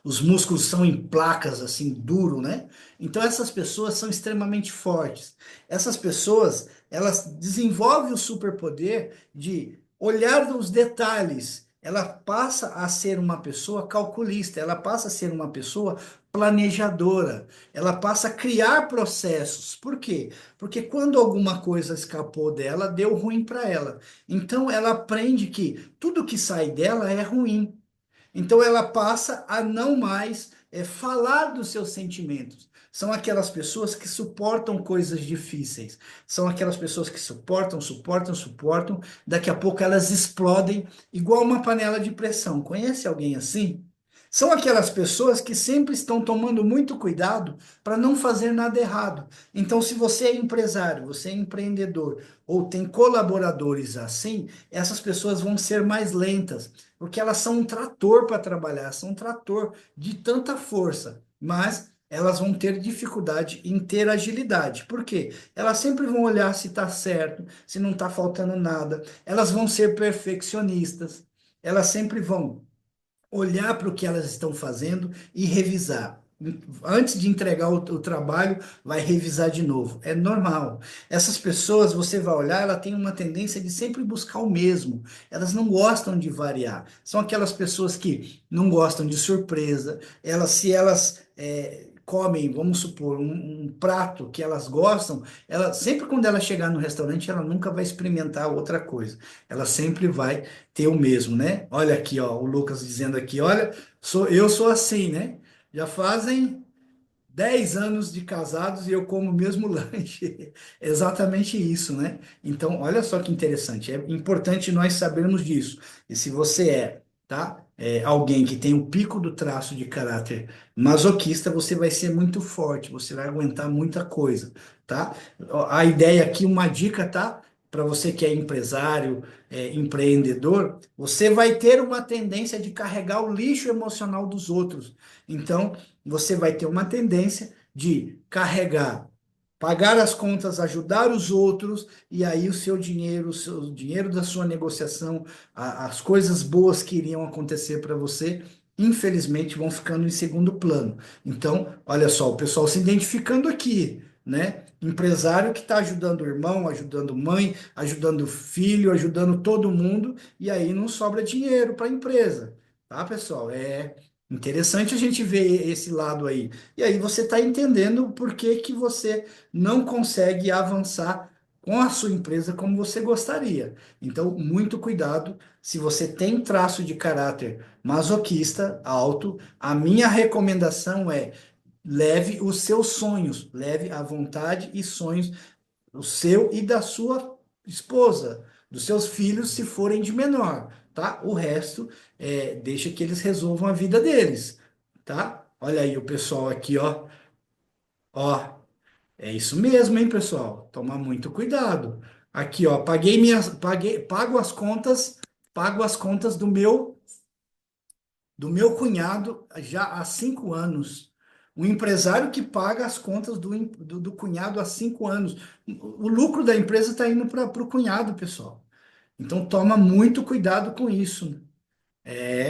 Os músculos são em placas assim, duro, né? Então essas pessoas são extremamente fortes. Essas pessoas, elas desenvolvem o superpoder de olhar os detalhes. Ela passa a ser uma pessoa calculista, ela passa a ser uma pessoa planejadora, ela passa a criar processos. Por quê? Porque quando alguma coisa escapou dela, deu ruim para ela. Então ela aprende que tudo que sai dela é ruim. Então ela passa a não mais falar dos seus sentimentos. São aquelas pessoas que suportam coisas difíceis. São aquelas pessoas que suportam, suportam, suportam. Daqui a pouco elas explodem igual uma panela de pressão. Conhece alguém assim? São aquelas pessoas que sempre estão tomando muito cuidado para não fazer nada errado. Então, se você é empresário, você é empreendedor ou tem colaboradores assim, essas pessoas vão ser mais lentas porque elas são um trator para trabalhar, são um trator de tanta força, mas elas vão ter dificuldade em ter agilidade. Por quê? Elas sempre vão olhar se está certo, se não está faltando nada, elas vão ser perfeccionistas, elas sempre vão olhar para o que elas estão fazendo e revisar. Antes de entregar o trabalho, vai revisar de novo. É normal. Essas pessoas, você vai olhar, ela tem uma tendência de sempre buscar o mesmo. Elas não gostam de variar. São aquelas pessoas que não gostam de surpresa. Se elas comem, vamos supor, um prato que elas gostam, sempre quando ela chegar no restaurante, ela nunca vai experimentar outra coisa. Ela sempre vai ter o mesmo, né? Olha aqui, ó, o Lucas dizendo aqui, olha, eu sou assim, né? Já fazem 10 anos de casados e eu como o mesmo lanche. É exatamente isso, né? Então, olha só que interessante. É importante nós sabermos disso. E se você tá? Alguém que tem o pico do traço de caráter masoquista, você vai ser muito forte, você vai aguentar muita coisa, tá? A ideia aqui, uma dica, tá? Para você que é empresário, empreendedor, você vai ter uma tendência de carregar o lixo emocional dos outros. Então, você vai ter uma tendência de carregar, pagar as contas, ajudar os outros, e aí o seu dinheiro da sua negociação, as coisas boas que iriam acontecer para você, infelizmente vão ficando em segundo plano. Então, olha só, o pessoal se identificando aqui, né? Empresário que está ajudando o irmão, ajudando mãe, ajudando o filho, ajudando todo mundo, e aí não sobra dinheiro para a empresa, tá, pessoal? É interessante a gente ver esse lado aí. E aí você está entendendo por que que você não consegue avançar com a sua empresa como você gostaria. Então, muito cuidado. Se você tem traço de caráter masoquista alto, a minha recomendação é leve os seus sonhos, leve a vontade e sonhos, o seu e da sua esposa, dos seus filhos, se forem de menor, tá? O resto, deixa que eles resolvam a vida deles, tá? Olha aí o pessoal aqui, ó. Ó, é isso mesmo, hein, pessoal? Tomar muito cuidado. Aqui, ó, pago as contas do meu cunhado já há 5 anos. Um empresário que paga as contas do cunhado há 5 anos. O lucro da empresa está indo para o cunhado, pessoal. Então toma muito cuidado com isso.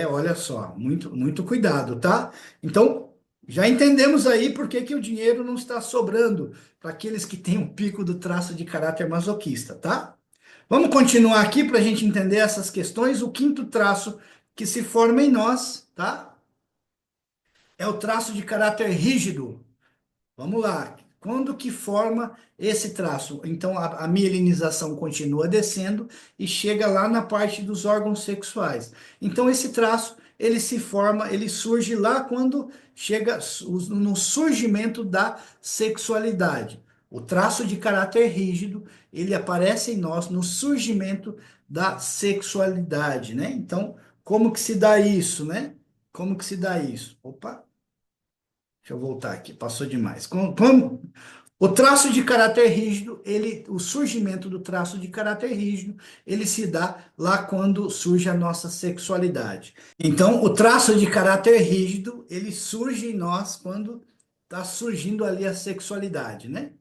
Olha só, muito, muito cuidado, tá? Então, já entendemos aí por que que o dinheiro não está sobrando para aqueles que têm um pico do traço de caráter masoquista, tá? Vamos continuar aqui para a gente entender essas questões. O quinto traço que se forma em nós, tá? É o traço de caráter rígido. Vamos lá. Quando que forma esse traço? Então, a mielinização continua descendo e chega lá na parte dos órgãos sexuais. Então, esse traço, ele se forma, ele surge lá quando chega no surgimento da sexualidade. O traço de caráter rígido, ele aparece em nós no surgimento da sexualidade, né? Então, como que se dá isso, né? Como que se dá isso? Opa! Deixa eu voltar aqui, passou demais. O traço de caráter rígido, o surgimento do traço de caráter rígido, ele se dá lá quando surge a nossa sexualidade. Então, o traço de caráter rígido, ele surge em nós quando está surgindo ali a sexualidade, né?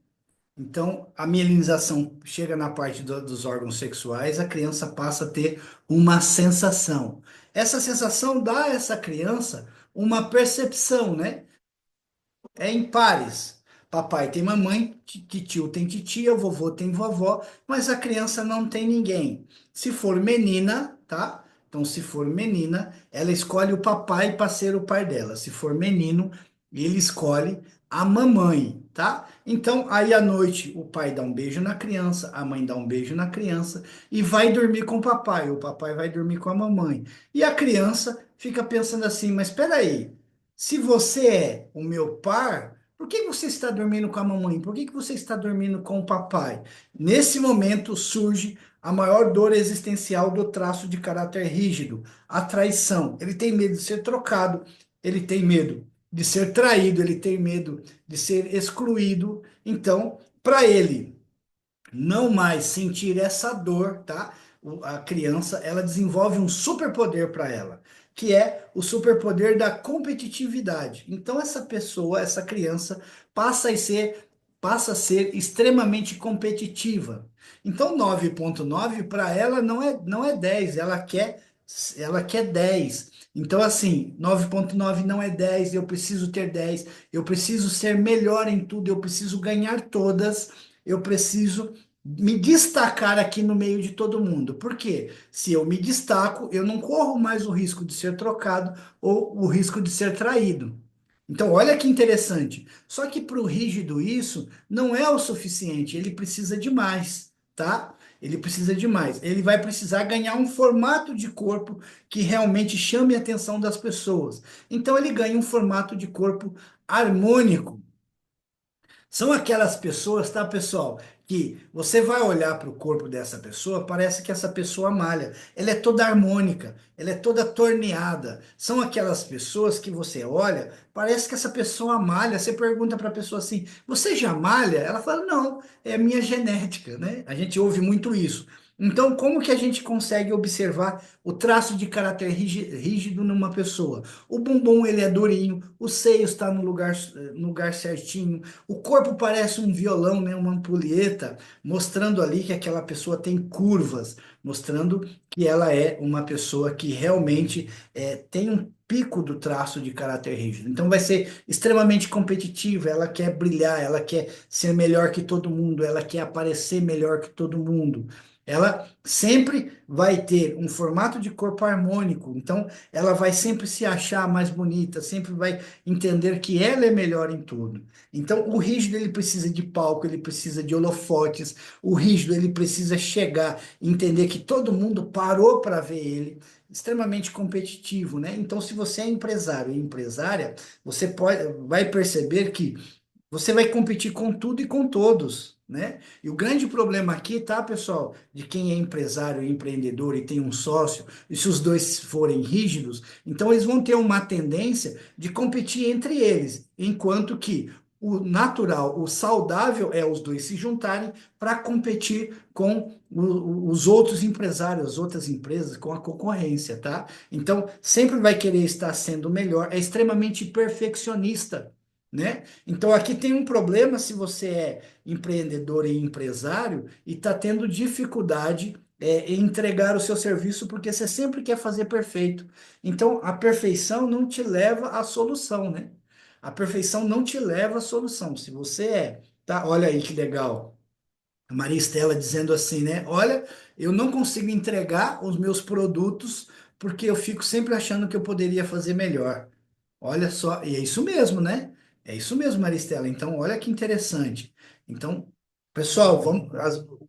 Então, a mielinização chega na parte dos órgãos sexuais, a criança passa a ter uma sensação. Essa sensação dá a essa criança uma percepção, né? É em pares. Papai tem mamãe, que tio tem titia, vovô tem vovó, mas a criança não tem ninguém. Se for menina, tá? Então, se for menina, ela escolhe o papai para ser o pai dela. Se for menino, ele escolhe a mamãe, tá? Então, aí à noite, o pai dá um beijo na criança, a mãe dá um beijo na criança e vai dormir com o papai vai dormir com a mamãe. E a criança fica pensando assim, mas espera aí. Se você é o meu par, por que você está dormindo com a mamãe? Por que você está dormindo com o papai? Nesse momento surge a maior dor existencial do traço de caráter rígido, a traição. Ele tem medo de ser trocado, ele tem medo de ser traído, ele tem medo de ser excluído. Então, para ele não mais sentir essa dor, tá? A criança, ela desenvolve um superpoder para ela, que é o superpoder da competitividade. Então essa pessoa, essa criança passa a ser extremamente competitiva. Então 9,9 para ela não é 10, ela quer 10. Então assim, 9,9 não é 10, eu preciso ter 10, eu preciso ser melhor em tudo, eu preciso ganhar todas, eu preciso me destacar aqui no meio de todo mundo. Por quê? Se eu me destaco, eu não corro mais o risco de ser trocado ou o risco de ser traído. Então, olha que interessante. Só que para o rígido isso não é o suficiente, ele precisa de mais, tá? Ele precisa de mais. Ele vai precisar ganhar um formato de corpo que realmente chame a atenção das pessoas. Então, ele ganha um formato de corpo harmônico. São aquelas pessoas, tá, pessoal, que você vai olhar para o corpo dessa pessoa, parece que essa pessoa malha. Ela é toda harmônica, ela é toda torneada. São aquelas pessoas que você olha, parece que essa pessoa malha. Você pergunta para a pessoa assim: você já malha? Ela fala: não, é a minha genética, né? A gente ouve muito isso. Então, como que a gente consegue observar o traço de caráter rígido numa pessoa? O bumbum ele é durinho, o seio está no lugar certinho, o corpo parece um violão, né, uma ampulheta, mostrando ali que aquela pessoa tem curvas, mostrando que ela é uma pessoa que realmente tem um pico do traço de caráter rígido. Então vai ser extremamente competitiva, ela quer brilhar, ela quer ser melhor que todo mundo, ela quer aparecer melhor que todo mundo. Ela sempre vai ter um formato de corpo harmônico, então ela vai sempre se achar mais bonita, sempre vai entender que ela é melhor em tudo. Então, o rígido ele precisa de palco, ele precisa de holofotes, o rígido ele precisa chegar, entender que todo mundo parou para ver ele, extremamente competitivo, né? Então, se você é empresário e empresária, você vai perceber que você vai competir com tudo e com todos, né? E o grande problema aqui, tá, pessoal, de quem é empresário e empreendedor e tem um sócio, e se os dois forem rígidos, então eles vão ter uma tendência de competir entre eles, enquanto que o natural, o saudável é os dois se juntarem para competir com os outros empresários, as outras empresas, com a concorrência, tá? Então, sempre vai querer estar sendo melhor, é extremamente perfeccionista, né? Então aqui tem um problema se você é empreendedor e empresário e está tendo dificuldade em entregar o seu serviço porque você sempre quer fazer perfeito. Então a perfeição não te leva à solução, né? A perfeição não te leva à solução. Se você tá? Olha aí que legal. A Maria Estela dizendo assim, né? Olha, eu não consigo entregar os meus produtos porque eu fico sempre achando que eu poderia fazer melhor. Olha só, e é isso mesmo, né? É isso mesmo, Maristela. Então, olha que interessante. Então, pessoal,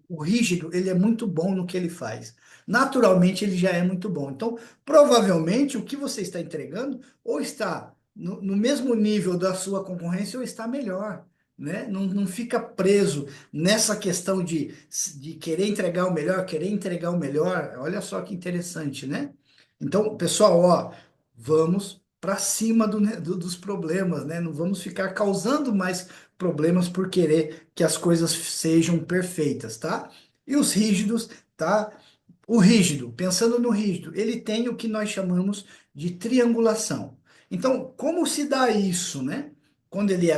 o rígido, ele é muito bom no que ele faz. Naturalmente, ele já é muito bom. Então, provavelmente, o que você está entregando ou está no mesmo nível da sua concorrência ou está melhor, né? Não fica preso nessa questão de querer entregar o melhor, querer entregar o melhor. Olha só que interessante, né? Então, pessoal, ó, vamos para cima dos problemas, né? Não vamos ficar causando mais problemas por querer que as coisas sejam perfeitas, tá? E os rígidos, tá? O rígido, pensando no rígido, ele tem o que nós chamamos de triangulação. Então, como se dá isso, né? Ele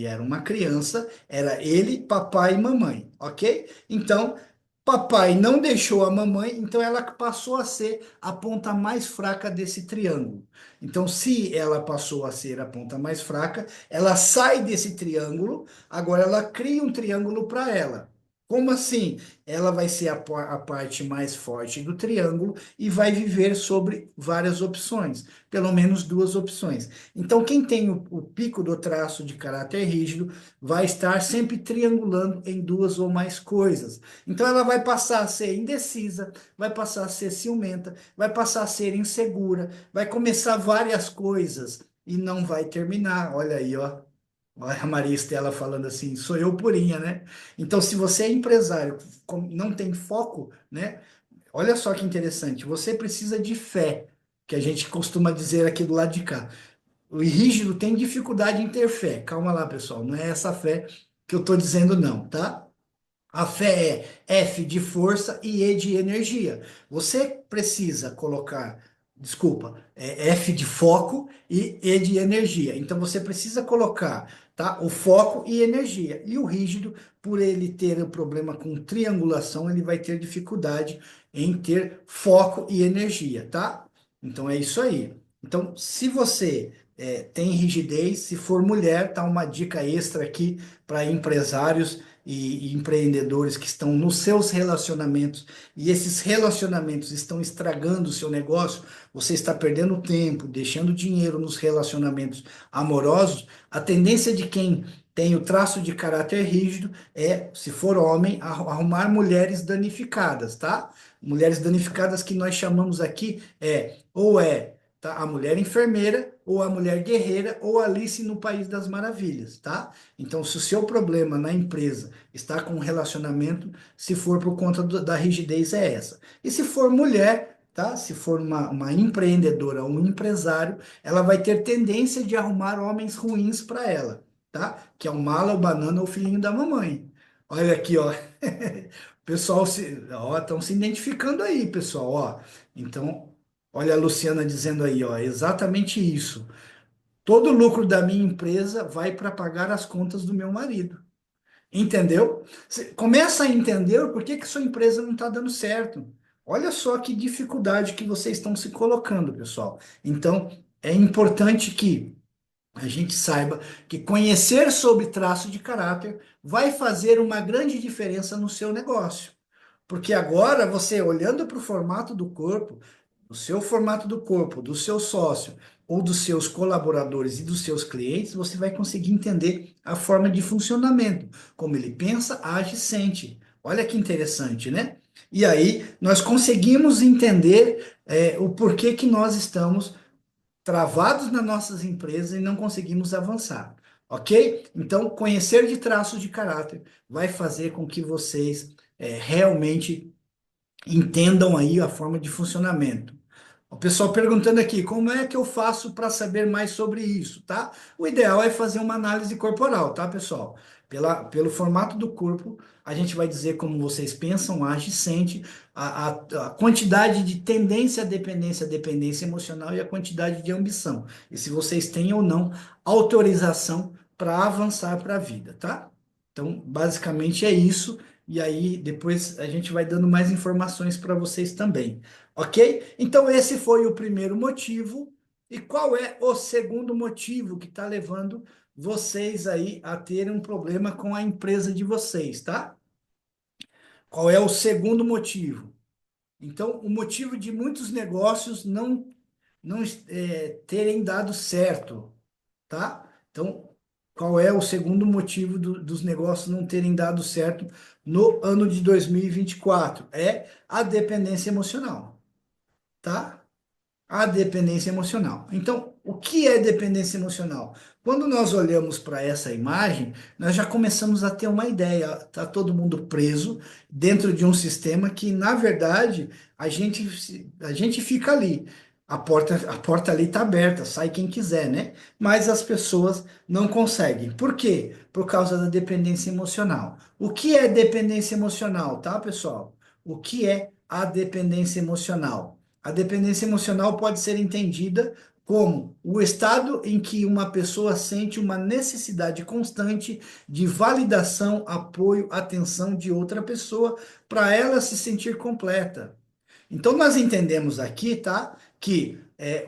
era uma criança, era ele, papai e mamãe, ok? Então, papai não deixou a mamãe, então ela passou a ser a ponta mais fraca desse triângulo. Então, se ela passou a ser a ponta mais fraca, ela sai desse triângulo, agora ela cria um triângulo para ela. Como assim? Ela vai ser a parte mais forte do triângulo e vai viver sobre várias opções, pelo menos duas opções. Então, quem tem o pico do traço de caráter rígido vai estar sempre triangulando em duas ou mais coisas. Então, ela vai passar a ser indecisa, vai passar a ser ciumenta, vai passar a ser insegura, vai começar várias coisas e não vai terminar. Olha aí, ó. Olha a Maria Estela falando assim, sou eu purinha, né? Então, se você é empresário, não tem foco, né? Olha só que interessante, você precisa de fé, que a gente costuma dizer aqui do lado de cá. O rígido tem dificuldade em ter fé. Calma lá, pessoal, não é essa fé que eu estou dizendo, não, tá? A fé é F de força e E de energia. Você precisa colocar, desculpa, é F de foco e E de energia. Então você precisa colocar, tá? O foco e energia. E o rígido, por ele ter o problema com triangulação, ele vai ter dificuldade em ter foco e energia, tá? Então é isso aí. Então, se você tem rigidez, se for mulher, tá uma dica extra aqui para empresários e empreendedores que estão nos seus relacionamentos e esses relacionamentos estão estragando o seu negócio, você está perdendo tempo, deixando dinheiro nos relacionamentos amorosos, a tendência de quem tem o traço de caráter rígido é, se for homem, arrumar mulheres danificadas, tá? Mulheres danificadas que nós chamamos aqui ou tá? A mulher enfermeira, ou a mulher guerreira, ou Alice no País das Maravilhas, tá? Então, se o seu problema na empresa está com um relacionamento, se for por conta da rigidez, é essa. E se for mulher, tá? Se for uma empreendedora ou um empresário, ela vai ter tendência de arrumar homens ruins para ela, tá? Que é o mala, o banana ou o filhinho da mamãe. Olha aqui, ó. Pessoal, estão se identificando aí, pessoal, ó. Então, olha a Luciana dizendo aí, ó, exatamente isso. Todo o lucro da minha empresa vai para pagar as contas do meu marido. Entendeu? Você começa a entender por que que sua empresa não está dando certo. Olha só que dificuldade que vocês estão se colocando, pessoal. Então, é importante que a gente saiba que conhecer sobre traço de caráter vai fazer uma grande diferença no seu negócio. Porque agora você, olhando para o formato do corpo, o seu formato do corpo, do seu sócio ou dos seus colaboradores e dos seus clientes, você vai conseguir entender a forma de funcionamento, como ele pensa, age e sente. Olha que interessante, né? E aí nós conseguimos entender o porquê que nós estamos travados nas nossas empresas e não conseguimos avançar, ok? Então, conhecer de traços de caráter vai fazer com que vocês realmente entendam aí a forma de funcionamento. O pessoal perguntando aqui, como é que eu faço para saber mais sobre isso, tá? O ideal é fazer uma análise corporal, tá, pessoal? Pelo formato do corpo, a gente vai dizer como vocês pensam, agem, sentem, a quantidade de tendência à dependência, dependência emocional e a quantidade de ambição. E se vocês têm ou não autorização para avançar para a vida, tá? Então, basicamente é isso. E aí, depois a gente vai dando mais informações para vocês também. Ok? Então, esse foi o primeiro motivo. E qual é o segundo motivo que está levando vocês aí a terem um problema com a empresa de vocês, tá? Qual é o segundo motivo? Então, o motivo de muitos negócios não terem dado certo, tá? Então, qual é o segundo motivo dos negócios não terem dado certo no ano de 2024? É a dependência emocional, tá? A dependência emocional. Então, o que é dependência emocional? Quando nós olhamos para essa imagem, nós já começamos a ter uma ideia. Está todo mundo preso dentro de um sistema que, na verdade, a gente fica ali. A porta ali está aberta, sai quem quiser, né? Mas as pessoas não conseguem. Por quê? Por causa da dependência emocional. O que é dependência emocional, tá, pessoal? O que é a dependência emocional? A dependência emocional pode ser entendida como o estado em que uma pessoa sente uma necessidade constante de validação, apoio, atenção de outra pessoa para ela se sentir completa. Então, nós entendemos aqui, tá, que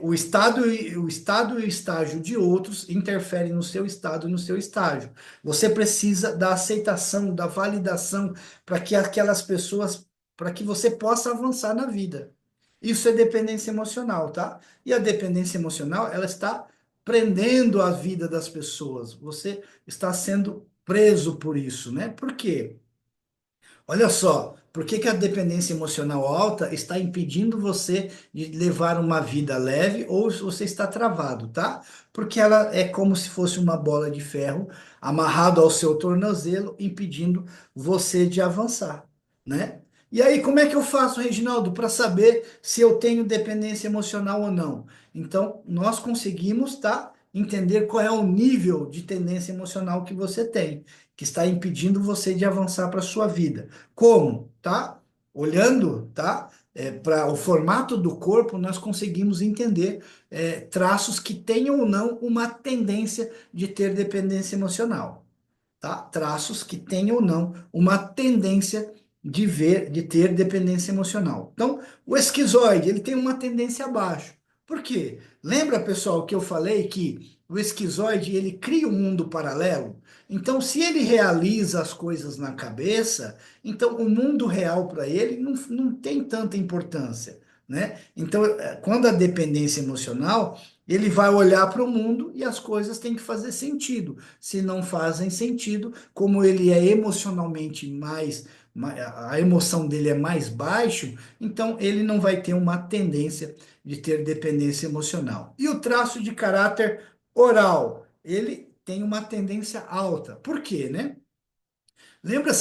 o estado e o estágio de outros interferem no seu estado e no seu estágio. Você precisa da aceitação, da validação para que aquelas pessoas, para que você possa avançar na vida. Isso é dependência emocional, tá? E a dependência emocional, ela está prendendo a vida das pessoas. Você está sendo preso por isso, né? Por quê? Olha só, por que que a dependência emocional alta está impedindo você de levar uma vida leve ou você está travado, tá? Porque ela é como se fosse uma bola de ferro amarrado ao seu tornozelo, impedindo você de avançar, né? E aí, como é que eu faço, Reginaldo, para saber se eu tenho dependência emocional ou não? Então, nós conseguimos, tá? Entender qual é o nível de tendência emocional que você tem, que está impedindo você de avançar para a sua vida. Como? Tá? Olhando, tá? Para o formato do corpo, nós conseguimos entender traços que tenham ou não uma tendência de ter dependência emocional, tá? Traços que tenham ou não uma tendência de ter dependência emocional. Então, o esquizoide, ele tem uma tendência abaixo. Por quê? Lembra, pessoal, que eu falei que o esquizoide, ele cria um mundo paralelo? Então, se ele realiza as coisas na cabeça, então o mundo real para ele não tem tanta importância, né? Então, quando a dependência emocional, Ele vai olhar para o mundo e as coisas têm que fazer sentido. Se não fazem sentido, como ele é emocionalmente a emoção dele é mais baixo, então ele não vai ter uma tendência de ter dependência emocional. E o traço de caráter oral, ele tem uma tendência alta. Por quê, né? Lembra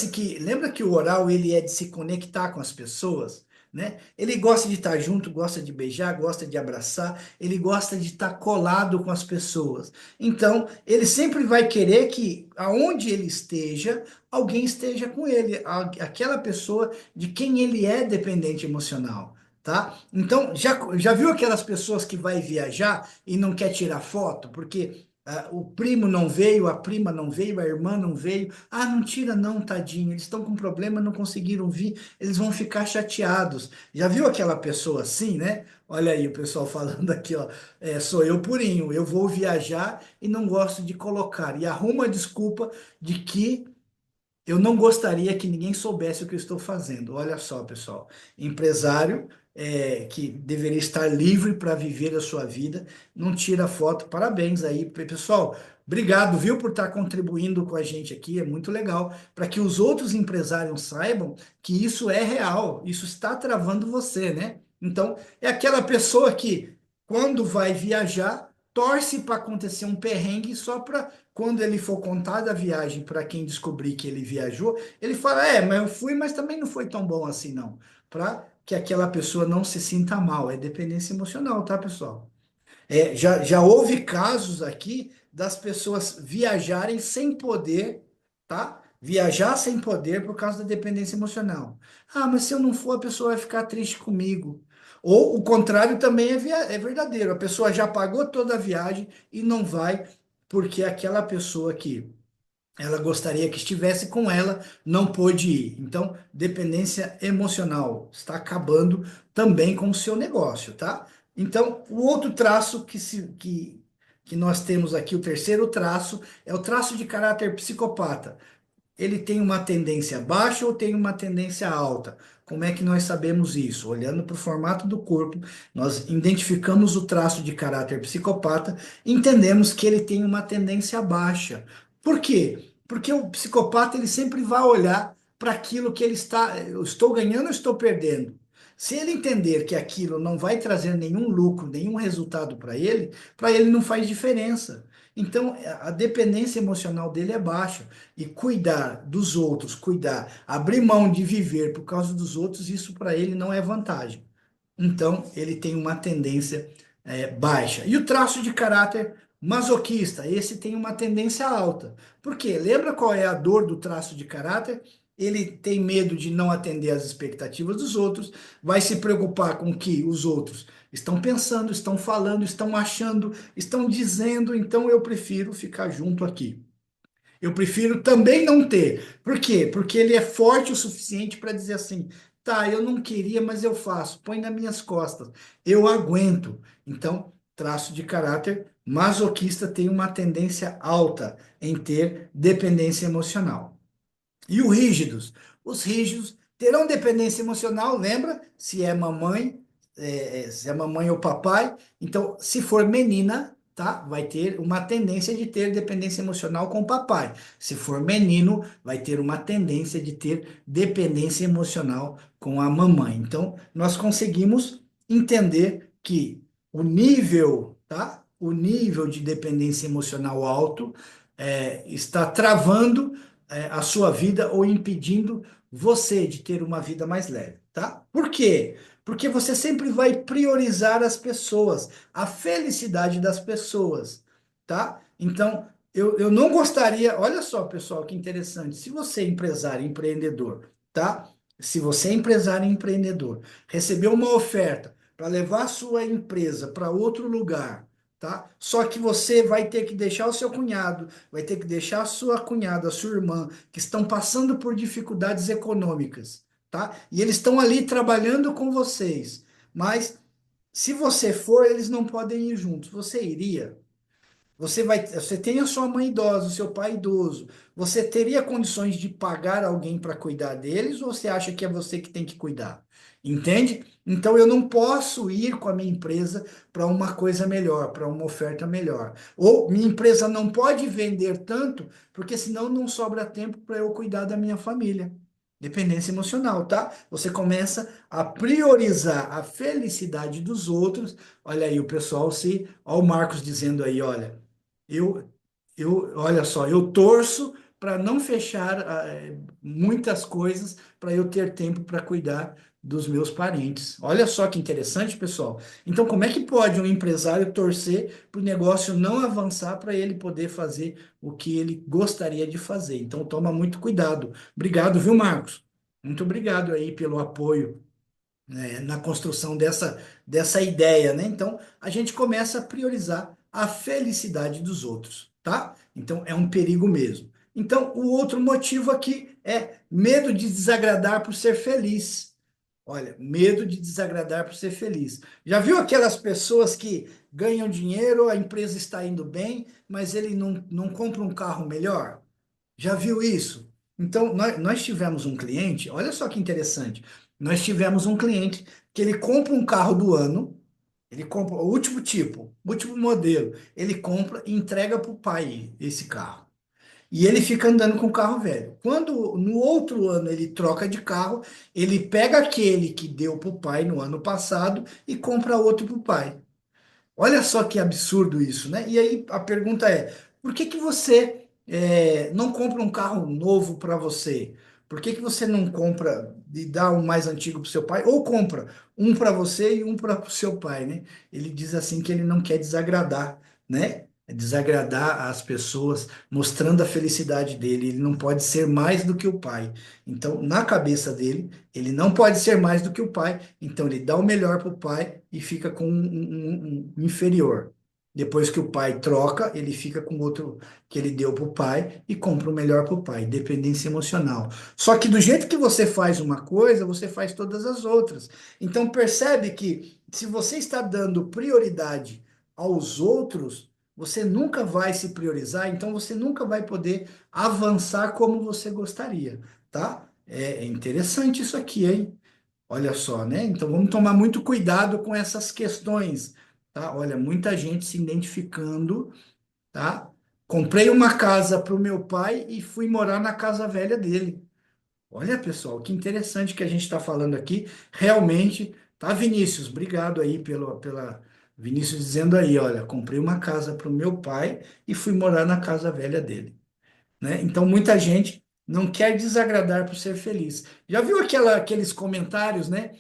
que o oral ele é de se conectar com as pessoas, né? Ele gosta de estar junto, gosta de beijar, gosta de abraçar, ele gosta de estar colado com as pessoas. Então, ele sempre vai querer que aonde ele esteja, alguém esteja com ele, aquela pessoa de quem ele é dependente emocional. Tá? Então, já viu aquelas pessoas que vai viajar e não quer tirar foto? Porque o primo não veio, a prima não veio, a irmã não veio. Ah, não tira não, tadinho. Eles estão com problema, não conseguiram vir. Eles vão ficar chateados. Já viu aquela pessoa assim, né? Olha aí o pessoal falando aqui, ó. Sou eu purinho. Eu vou viajar e não gosto de colocar. E arruma desculpa de que eu não gostaria que ninguém soubesse o que eu estou fazendo. Olha só, pessoal. Empresário que deveria estar livre para viver a sua vida, não tira foto. Parabéns aí, pessoal. Obrigado, viu, por estar contribuindo com a gente aqui. É muito legal para que os outros empresários saibam que isso é real. Isso está travando você, né? Então, é aquela pessoa que, quando vai viajar, torce para acontecer um perrengue só para quando ele for contar da viagem para quem descobrir que ele viajou, ele fala: mas eu fui, mas também não foi tão bom assim, não. Para que aquela pessoa não se sinta mal. É dependência emocional, tá, pessoal? Já houve casos aqui das pessoas viajarem sem poder, tá? Viajar sem poder por causa da dependência emocional. Ah, mas se eu não for, a pessoa vai ficar triste comigo. Ou o contrário também é verdadeiro. A pessoa já pagou toda a viagem e não vai porque aquela pessoa que ela gostaria que estivesse com ela, não pôde ir. Então, dependência emocional está acabando também com o seu negócio, tá? Então, o outro traço que nós temos aqui, o terceiro traço, é o traço de caráter psicopata. Ele tem uma tendência baixa ou tem uma tendência alta? Como é que nós sabemos isso? Olhando para o formato do corpo, nós identificamos o traço de caráter psicopata, entendemos que ele tem uma tendência baixa. Por quê? Porque o psicopata ele sempre vai olhar para aquilo que ele está, eu estou ganhando ou estou perdendo. Se ele entender que aquilo não vai trazer nenhum lucro, nenhum resultado para ele não faz diferença. Então, a dependência emocional dele é baixa e cuidar dos outros, abrir mão de viver por causa dos outros, isso para ele não é vantagem. Então, ele tem uma tendência baixa. E o traço de caráter masoquista, esse tem uma tendência alta. Por quê? Lembra qual é a dor do traço de caráter? Ele tem medo de não atender às expectativas dos outros, vai se preocupar com o que os outros estão pensando, estão falando, estão achando, estão dizendo, então eu prefiro ficar junto aqui. Eu prefiro também não ter. Por quê? Porque ele é forte o suficiente para dizer assim: tá, eu não queria, mas eu faço. Põe nas minhas costas. Eu aguento. Então, traço de caráter masoquista tem uma tendência alta em ter dependência emocional. E os rígidos? Os rígidos terão dependência emocional, lembra? Se é mamãe ou papai. Então, se for menina, tá? Vai ter uma tendência de ter dependência emocional com o papai. Se for menino, vai ter uma tendência de ter dependência emocional com a mamãe. Então, nós conseguimos entender que o nível, tá? O nível de dependência emocional alto está travando a sua vida ou impedindo você de ter uma vida mais leve, tá? Por quê? Porque você sempre vai priorizar as pessoas, a felicidade das pessoas, tá? Então, eu não gostaria, olha só, pessoal, que interessante. Se você é empresário, empreendedor, tá? Se você é empresário e empreendedor, recebeu uma oferta para levar a sua empresa para outro lugar, tá? Só que você vai ter que deixar o seu cunhado, vai ter que deixar a sua cunhada, a sua irmã, que estão passando por dificuldades econômicas, tá? E eles estão ali trabalhando com vocês. Mas se você for, eles não podem ir juntos. Você iria? você tem a sua mãe idosa, o seu pai idoso. Você teria condições de pagar alguém para cuidar deles ou você acha que é você que tem que cuidar? Entende? Então eu não posso ir com a minha empresa para uma coisa melhor, para uma oferta melhor. Ou minha empresa não pode vender tanto, porque senão não sobra tempo para eu cuidar da minha família. Dependência emocional, tá? Você começa a priorizar a felicidade dos outros. Olha aí o pessoal se, olha o Marcos dizendo aí, olha, eu, olha só, eu torço para não fechar muitas coisas para eu ter tempo para cuidar dos meus parentes. Olha só que interessante, pessoal. Então, como é que pode um empresário torcer para o negócio não avançar para ele poder fazer o que ele gostaria de fazer? Então, toma muito cuidado. Obrigado, viu, Marcos? Muito obrigado aí pelo apoio, né, na construção dessa ideia, né? Então, a gente começa a priorizar a felicidade dos outros, tá? Então, é um perigo mesmo. Então, o outro motivo aqui é medo de desagradar por ser feliz. Olha, medo de desagradar por ser feliz. Já viu aquelas pessoas que ganham dinheiro, a empresa está indo bem, mas ele não compra um carro melhor? Já viu isso? Então, nós tivemos um cliente, olha só que interessante. Nós tivemos um cliente que ele compra um carro do ano, ele compra o último tipo, o último modelo, ele compra e entrega para o pai esse carro. E ele fica andando com o carro velho. Quando no outro ano ele troca de carro, ele pega aquele que deu para o pai no ano passado e compra outro para o pai. Olha só que absurdo isso, né? E aí a pergunta é: por que que você não compra um carro novo para você? Por que que você não compra e dá um mais antigo para o seu pai? Ou compra um para você e um para o seu pai, né? Ele diz assim que ele não quer desagradar, né? Desagradar as pessoas, mostrando a felicidade dele. Ele não pode ser mais do que o pai. Então, na cabeça dele, ele não pode ser mais do que o pai. Então, ele dá o melhor para o pai e fica com um inferior. Depois que o pai troca, ele fica com outro que ele deu para o pai e compra o melhor para o pai. Dependência emocional. Só que do jeito que você faz uma coisa, você faz todas as outras. Então, percebe que se você está dando prioridade aos outros, você nunca vai se priorizar, então você nunca vai poder avançar como você gostaria, tá? É interessante isso aqui, hein? Olha só, né? Então vamos tomar muito cuidado com essas questões, tá? Olha, muita gente se identificando, tá? Comprei uma casa para o meu pai e fui morar na casa velha dele. Olha, pessoal, que interessante que a gente está falando aqui. Realmente, tá, Vinícius? Obrigado aí pela Vinícius dizendo aí, olha, comprei uma casa para o meu pai e fui morar na casa velha dele, né? Então, muita gente não quer desagradar por ser feliz. Já viu aqueles comentários, né?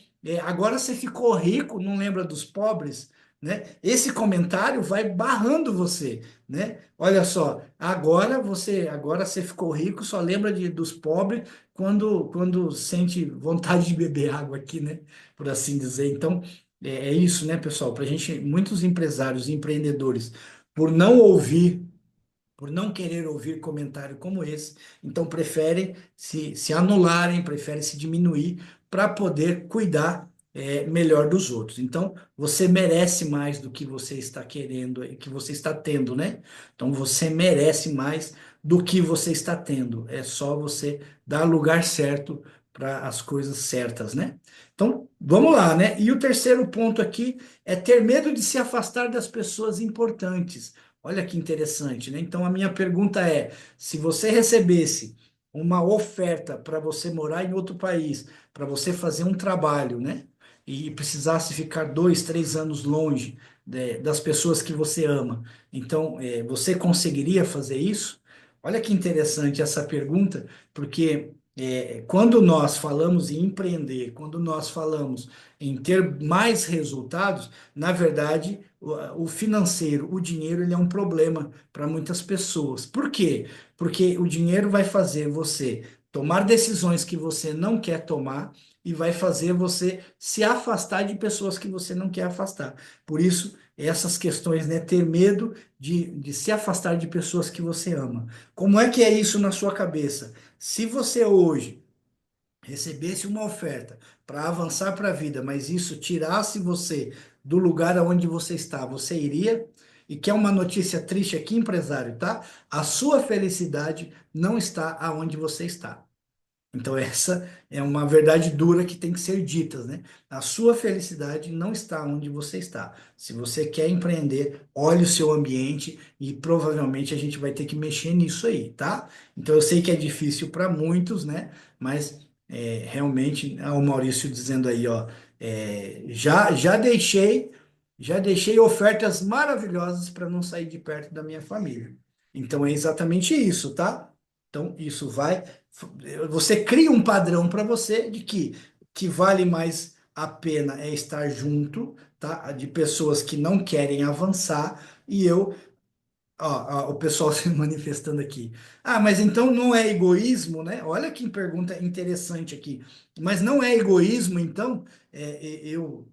Agora você ficou rico, não lembra dos pobres, né? Esse comentário vai barrando você, né? Olha só, agora você ficou rico, só lembra dos pobres quando sente vontade de beber água aqui, né? Por assim dizer. Então, é isso, né, pessoal? Para gente, muitos empresários e empreendedores, por não ouvir, por não querer ouvir comentário como esse, então preferem se anularem, preferem se diminuir para poder cuidar melhor dos outros. Então, você merece mais do que você está querendo, que você está tendo, né? Então, você merece mais do que você está tendo. É só você dar lugar certo para as coisas certas, né? Então, vamos lá, né? E o terceiro ponto aqui é ter medo de se afastar das pessoas importantes. Olha que interessante, né? Então a minha pergunta é: se você recebesse uma oferta para você morar em outro país, para você fazer um trabalho, né? E precisasse ficar 2, 3 anos longe das pessoas que você ama, então você conseguiria fazer isso? Olha que interessante essa pergunta, porque quando nós falamos em empreender, quando nós falamos em ter mais resultados, na verdade, o financeiro, o dinheiro, ele é um problema para muitas pessoas. Por quê? Porque o dinheiro vai fazer você tomar decisões que você não quer tomar e vai fazer você se afastar de pessoas que você não quer afastar. Por isso, essas questões, né? Ter medo de se afastar de pessoas que você ama. Como é que é isso na sua cabeça? Se você hoje recebesse uma oferta para avançar para a vida, mas isso tirasse você do lugar onde você está, você iria? E quer uma notícia triste aqui, empresário, tá? A sua felicidade não está aonde você está. Então, essa é uma verdade dura que tem que ser dita, né? A sua felicidade não está onde você está. Se você quer empreender, olhe o seu ambiente e provavelmente a gente vai ter que mexer nisso aí, tá? Então, eu sei que é difícil para muitos, né? Mas realmente, o Maurício dizendo aí, ó, já deixei ofertas maravilhosas para não sair de perto da minha família. Então, é exatamente isso, tá? Então, isso vai. Você cria um padrão para você de que vale mais a pena é estar junto, tá? De pessoas que não querem avançar e eu, ó, o pessoal se manifestando aqui. Ah, mas então não é egoísmo, né? Olha que pergunta interessante aqui. Mas não é egoísmo, então, eu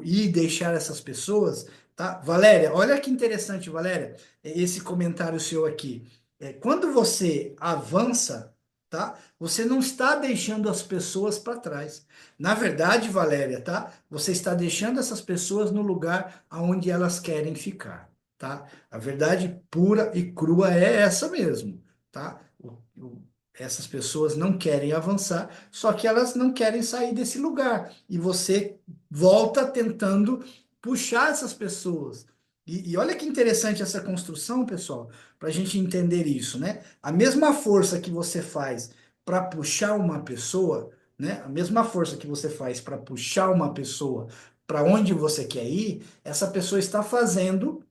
ir deixar essas pessoas, tá? Valéria, olha que interessante, Valéria, esse comentário seu aqui. Quando você avança, tá? Você não está deixando as pessoas para trás. Na verdade, Valéria, tá? Você está deixando essas pessoas no lugar aonde elas querem ficar, tá? A verdade pura e crua é essa mesmo, tá? Essas pessoas não querem avançar, só que elas não querem sair desse lugar. E você volta tentando puxar essas pessoas. E olha que interessante essa construção, pessoal, para a gente entender isso, né? A mesma força que você faz para puxar uma pessoa, né? A mesma força que você faz para puxar uma pessoa para onde você quer ir, essa pessoa está fazendo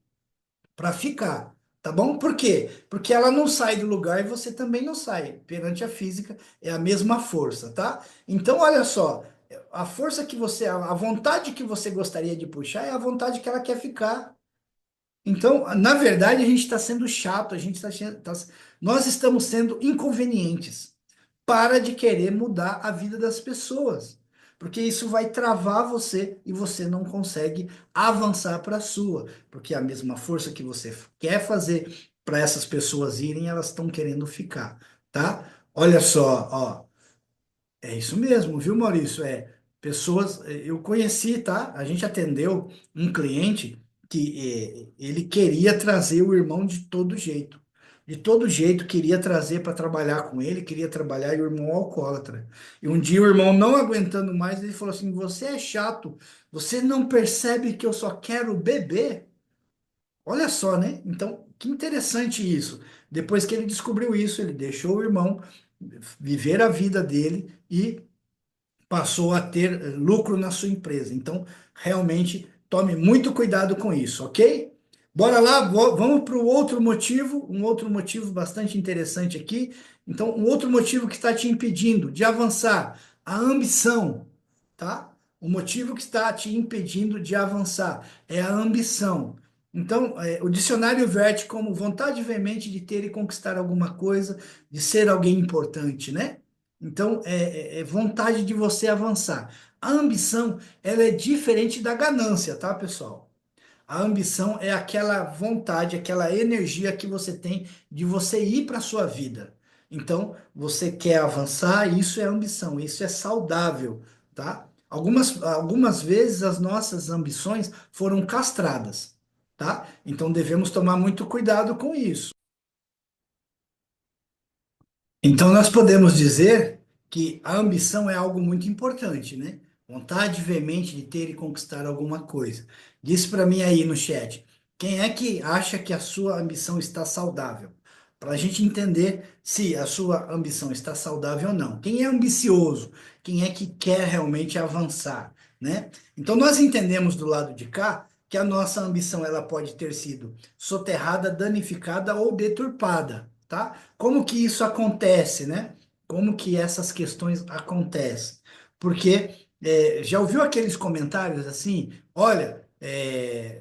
para ficar, tá bom? Por quê? Porque ela não sai do lugar e você também não sai. Perante a física é a mesma força, tá? Então, olha só, a força que você, a vontade que você gostaria de puxar é a vontade que ela quer ficar. Então, na verdade, a gente está sendo chato, a gente nós estamos sendo inconvenientes. Para de querer mudar a vida das pessoas, porque isso vai travar você e você não consegue avançar para a sua, porque a mesma força que você quer fazer para essas pessoas irem, elas estão querendo ficar, tá? Olha só, ó. É isso mesmo, viu, Maurício? Pessoas, eu conheci, tá? A gente atendeu um cliente que ele queria trazer o irmão de todo jeito. De todo jeito, queria trazer para trabalhar com ele, queria trabalhar e o irmão alcoólatra. E um dia o irmão, não aguentando mais, ele falou assim: Você é chato, você não percebe que eu só quero beber? Olha só, né? Então, que interessante isso. Depois que ele descobriu isso, ele deixou o irmão viver a vida dele e passou a ter lucro na sua empresa. Então, realmente, tome muito cuidado com isso, ok? Bora lá, vamos para o outro motivo, um outro motivo bastante interessante aqui. Então, um outro motivo que está te impedindo de avançar, a ambição, tá? O motivo que está te impedindo de avançar é a ambição. Então, o dicionário verte como vontade veemente de ter e conquistar alguma coisa, de ser alguém importante, né? Então, é vontade de você avançar. A ambição, ela é diferente da ganância, tá, pessoal? A ambição é aquela vontade, aquela energia que você tem de você ir para a sua vida. Então, você quer avançar, isso é ambição, isso é saudável, tá? Algumas vezes as nossas ambições foram castradas, tá? Então, devemos tomar muito cuidado com isso. Então, nós podemos dizer que a ambição é algo muito importante, né? Vontade veemente de ter e conquistar alguma coisa. Diz para mim aí no chat, quem é que acha que a sua ambição está saudável? Para a gente entender se a sua ambição está saudável ou não. Quem é ambicioso? Quem é que quer realmente avançar, né? Então, nós entendemos do lado de cá que a nossa ambição ela pode ter sido soterrada, danificada ou deturpada, tá? Como que isso acontece, né? Como que essas questões acontecem? Porque já ouviu aqueles comentários assim? Olha,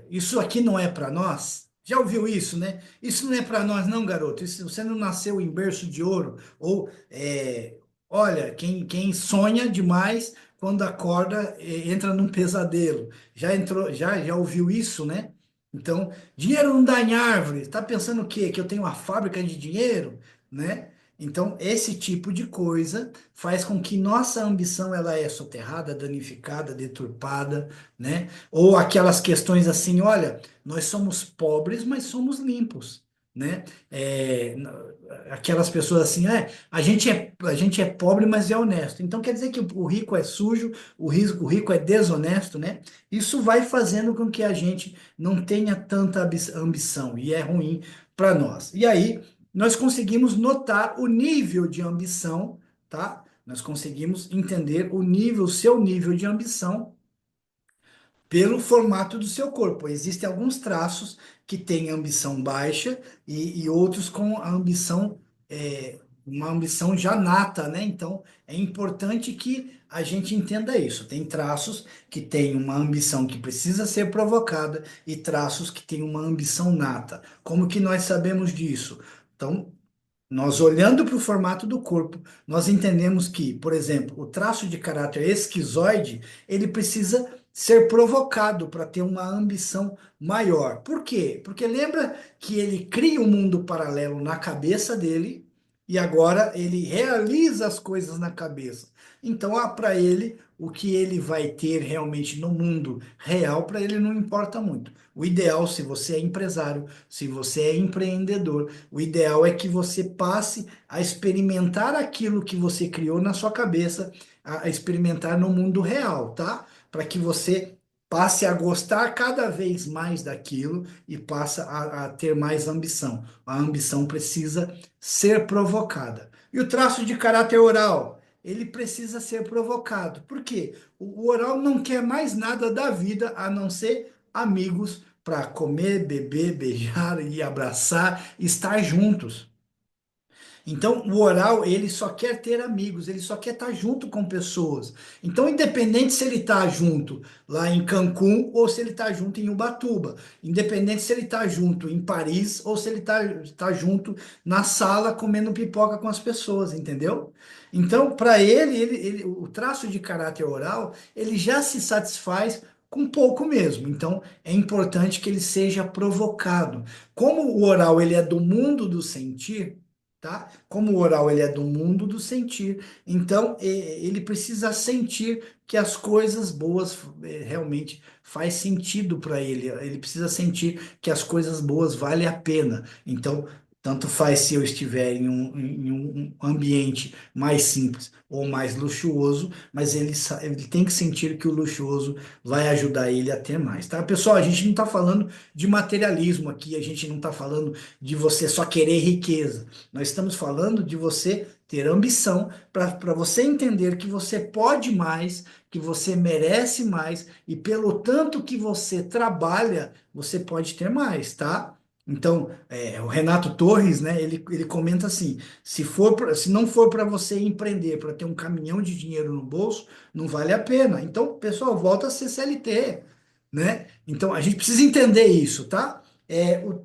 isso aqui não é para nós? Já ouviu isso, né? Isso não é para nós, não, garoto. Isso, você não nasceu em berço de ouro. Ou, olha, quem sonha demais, quando acorda, entra num pesadelo. Já entrou, já ouviu isso, né? Então, dinheiro não dá em árvore. Tá pensando o quê? Que eu tenho uma fábrica de dinheiro, né? Então, esse tipo de coisa faz com que nossa ambição ela é soterrada, danificada, deturpada, né? Ou aquelas questões assim, olha, nós somos pobres, mas somos limpos, né? Aquelas pessoas assim, a gente é pobre, mas é honesto. Então quer dizer que o rico é sujo, o rico é desonesto, né? Isso vai fazendo com que a gente não tenha tanta ambição e é ruim para nós. E aí nós conseguimos notar o nível de ambição, tá? Nós conseguimos entender o seu nível de ambição pelo formato do seu corpo. Existem alguns traços que têm ambição baixa e outros com a ambição, uma ambição já nata, né? Então, é importante que a gente entenda isso. Tem traços que têm uma ambição que precisa ser provocada e traços que têm uma ambição nata. Como que nós sabemos disso? Então, nós olhando para o formato do corpo, nós entendemos que, por exemplo, o traço de caráter esquizoide, ele precisa ser provocado para ter uma ambição maior. Por quê? Porque lembra que ele cria um mundo paralelo na cabeça dele e agora ele realiza as coisas na cabeça. Então, para ele, o que ele vai ter realmente no mundo real, para ele não importa muito. O ideal, se você é empresário, se você é empreendedor, o ideal é que você passe a experimentar aquilo que você criou na sua cabeça, a experimentar no mundo real, tá? Para que você passe a gostar cada vez mais daquilo e passe a ter mais ambição. A ambição precisa ser provocada. E o traço de caráter oral? Ele precisa ser provocado. Por quê? O oral não quer mais nada da vida a não ser amigos para comer, beber, beijar e abraçar, estar juntos. Então, o oral, ele só quer ter amigos, ele só quer estar junto com pessoas. Então, independente se ele está junto lá em Cancún ou se ele está junto em Ubatuba, independente se ele está junto em Paris ou se ele está junto na sala comendo pipoca com as pessoas, entendeu? Então, para o traço de caráter oral, ele já se satisfaz com pouco mesmo. Então, é importante que ele seja provocado. Como o oral ele é do mundo do sentir, tá? Como o oral ele é do mundo do sentir, então ele precisa sentir que as coisas boas realmente faz sentido para ele. Ele precisa sentir que as coisas boas valem a pena. Então, tanto faz se eu estiver em um ambiente mais simples ou mais luxuoso, mas ele tem que sentir que o luxuoso vai ajudar ele a ter mais, tá? Pessoal, a gente não está falando de materialismo aqui, a gente não está falando de você só querer riqueza. Nós estamos falando de você ter ambição para você entender que você pode mais, que você merece mais e pelo tanto que você trabalha, você pode ter mais, tá? Então, o Renato Torres, né, ele comenta assim: se não for para você empreender, para ter um caminhão de dinheiro no bolso, não vale a pena. Então, pessoal, volta a ser CLT, né? Então, a gente precisa entender isso, tá?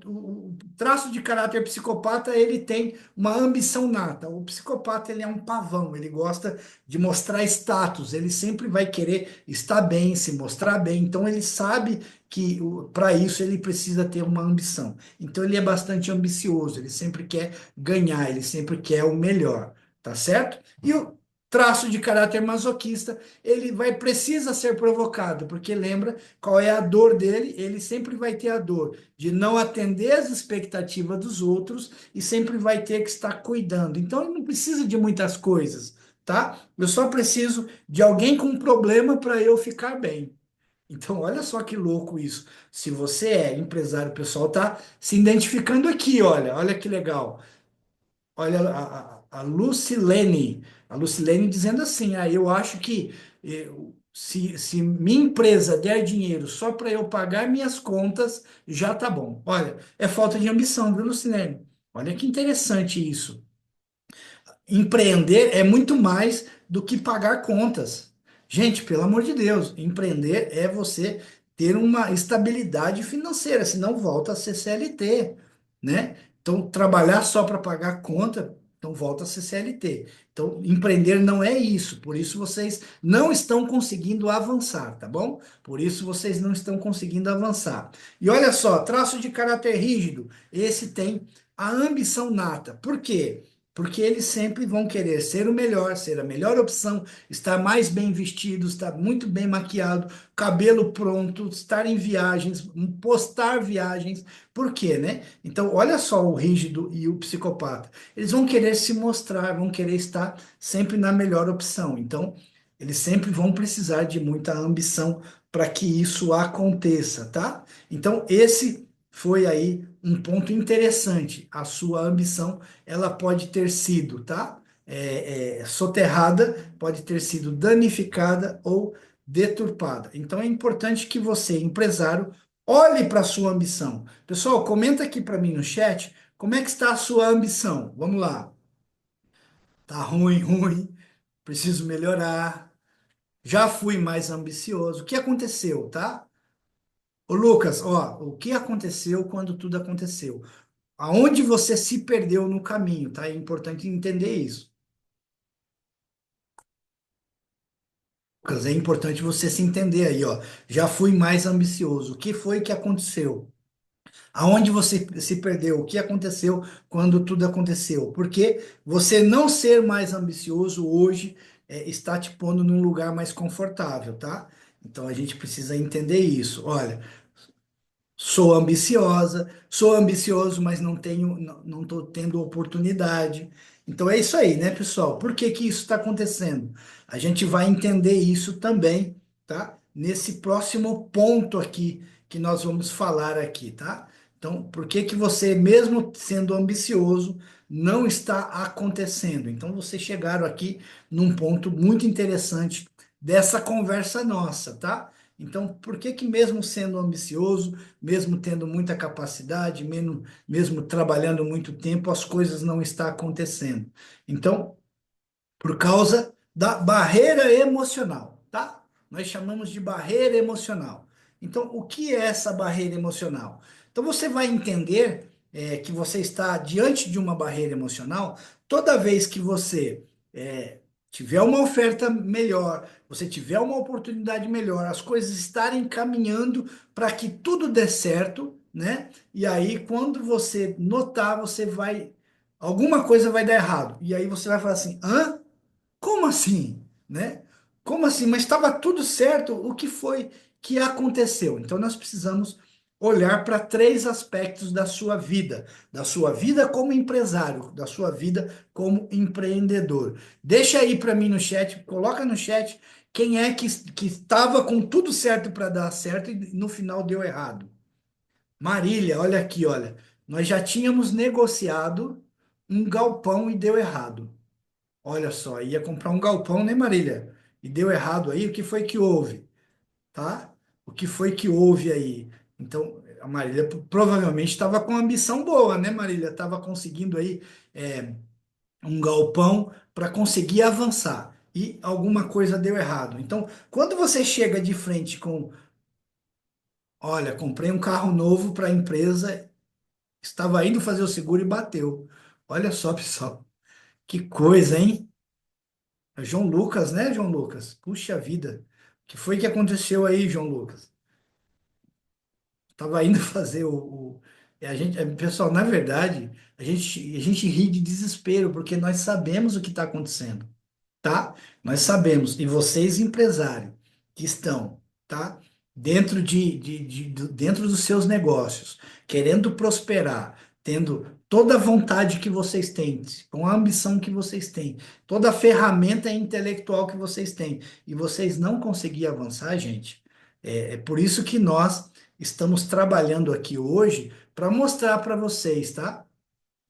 O traço de caráter psicopata, ele tem uma ambição nata. O psicopata, ele é um pavão, ele gosta de mostrar status, ele sempre vai querer estar bem, se mostrar bem. Então, ele sabe que para isso ele precisa ter uma ambição. Então, ele é bastante ambicioso, ele sempre quer ganhar, ele sempre quer o melhor, tá certo? E o traço de caráter masoquista, ele precisa ser provocado, porque lembra qual é a dor dele? Ele sempre vai ter a dor de não atender as expectativas dos outros e sempre vai ter que estar cuidando. Então ele não precisa de muitas coisas, tá? Eu só preciso de alguém com um problema para eu ficar bem. Então, olha só que louco isso. Se você é empresário, o pessoal tá se identificando aqui, olha que legal. Olha a Lucilene, dizendo assim, eu acho que se minha empresa der dinheiro só para eu pagar minhas contas, já tá bom. Olha, é falta de ambição, viu, Lucilene? Olha que interessante isso. Empreender é muito mais do que pagar contas. Gente, pelo amor de Deus, empreender é você ter uma estabilidade financeira, senão volta a ser CLT, né? Então, trabalhar só para pagar conta, então volta a ser CLT. Então, empreender não é isso, por isso vocês não estão conseguindo avançar, tá bom? Por isso vocês não estão conseguindo avançar. E olha só, traço de caráter rígido, esse tem a ambição nata. Por quê? Porque eles sempre vão querer ser o melhor, ser a melhor opção, estar mais bem vestido, estar muito bem maquiado, cabelo pronto, estar em viagens, postar viagens. Por quê, né? Então, olha só o rígido e o psicopata. Eles vão querer se mostrar, vão querer estar sempre na melhor opção. Então, eles sempre vão precisar de muita ambição para que isso aconteça, tá? Então, esse foi aí um ponto interessante. A sua ambição, ela pode ter sido, tá? Soterrada, pode ter sido danificada ou deturpada. Então, é importante que você, empresário, olhe para a sua ambição. Pessoal, comenta aqui para mim no chat como é que está a sua ambição. Vamos lá. Tá ruim, ruim. Preciso melhorar. Já fui mais ambicioso. O que aconteceu, tá? Ô Lucas, ó, o que aconteceu quando tudo aconteceu? Aonde você se perdeu no caminho, tá? É importante entender isso. Lucas, é importante você se entender aí, ó. Já fui mais ambicioso. O que foi que aconteceu? Aonde você se perdeu? O que aconteceu quando tudo aconteceu? Porque você não ser mais ambicioso hoje está te pondo num lugar mais confortável, tá? Então a gente precisa entender isso. Olha, sou ambicioso, mas não tenho, não estou tendo oportunidade. Então é isso aí, né, pessoal? Por que que isso está acontecendo? A gente vai entender isso também, tá? Nesse próximo ponto aqui que nós vamos falar aqui, tá? Então, por que que você, mesmo sendo ambicioso, não está acontecendo? Então, vocês chegaram aqui num ponto muito interessante dessa conversa nossa, tá? Então, por que que mesmo sendo ambicioso, mesmo tendo muita capacidade, mesmo trabalhando muito tempo, as coisas não estão acontecendo? Então, por causa da barreira emocional, tá? Nós chamamos de barreira emocional. Então, o que é essa barreira emocional? Então, você vai entender que você está diante de uma barreira emocional toda vez que você tiver uma oferta melhor, você tiver uma oportunidade melhor, as coisas estarem caminhando para que tudo dê certo, né? E aí, quando você notar, você vai. Alguma coisa vai dar errado. E aí você vai falar assim: hã? Como assim, né? Como assim? Mas estava tudo certo. O que foi que aconteceu? Então nós precisamos olhar para três aspectos da sua vida como empresário, da sua vida como empreendedor. Deixa aí para mim no chat, coloca no chat quem é que estava com tudo certo para dar certo e no final deu errado. Marília, olha aqui, olha. Nós já tínhamos negociado um galpão e deu errado. Olha só, ia comprar um galpão, né, Marília? E deu errado aí, o que foi que houve, tá? O que foi que houve aí? Então, a Marília provavelmente estava com ambição boa, né, Marília? Estava conseguindo aí um galpão para conseguir avançar. E alguma coisa deu errado. Então, quando você chega de frente com, olha, comprei um carro novo para a empresa, estava indo fazer o seguro e bateu. Olha só, pessoal, que coisa, hein? É João Lucas, né, João Lucas? Puxa vida. O que foi que aconteceu aí, João Lucas? Tava indo fazer a gente, pessoal, na verdade, a gente ri de desespero, porque nós sabemos o que está acontecendo, tá? Nós sabemos, e vocês, empresários, que estão, tá? Dentro dos seus negócios, querendo prosperar, tendo toda a vontade que vocês têm, com a ambição que vocês têm, toda a ferramenta intelectual que vocês têm, e vocês não conseguirem avançar, gente, é por isso que nós estamos trabalhando aqui hoje para mostrar para vocês, tá?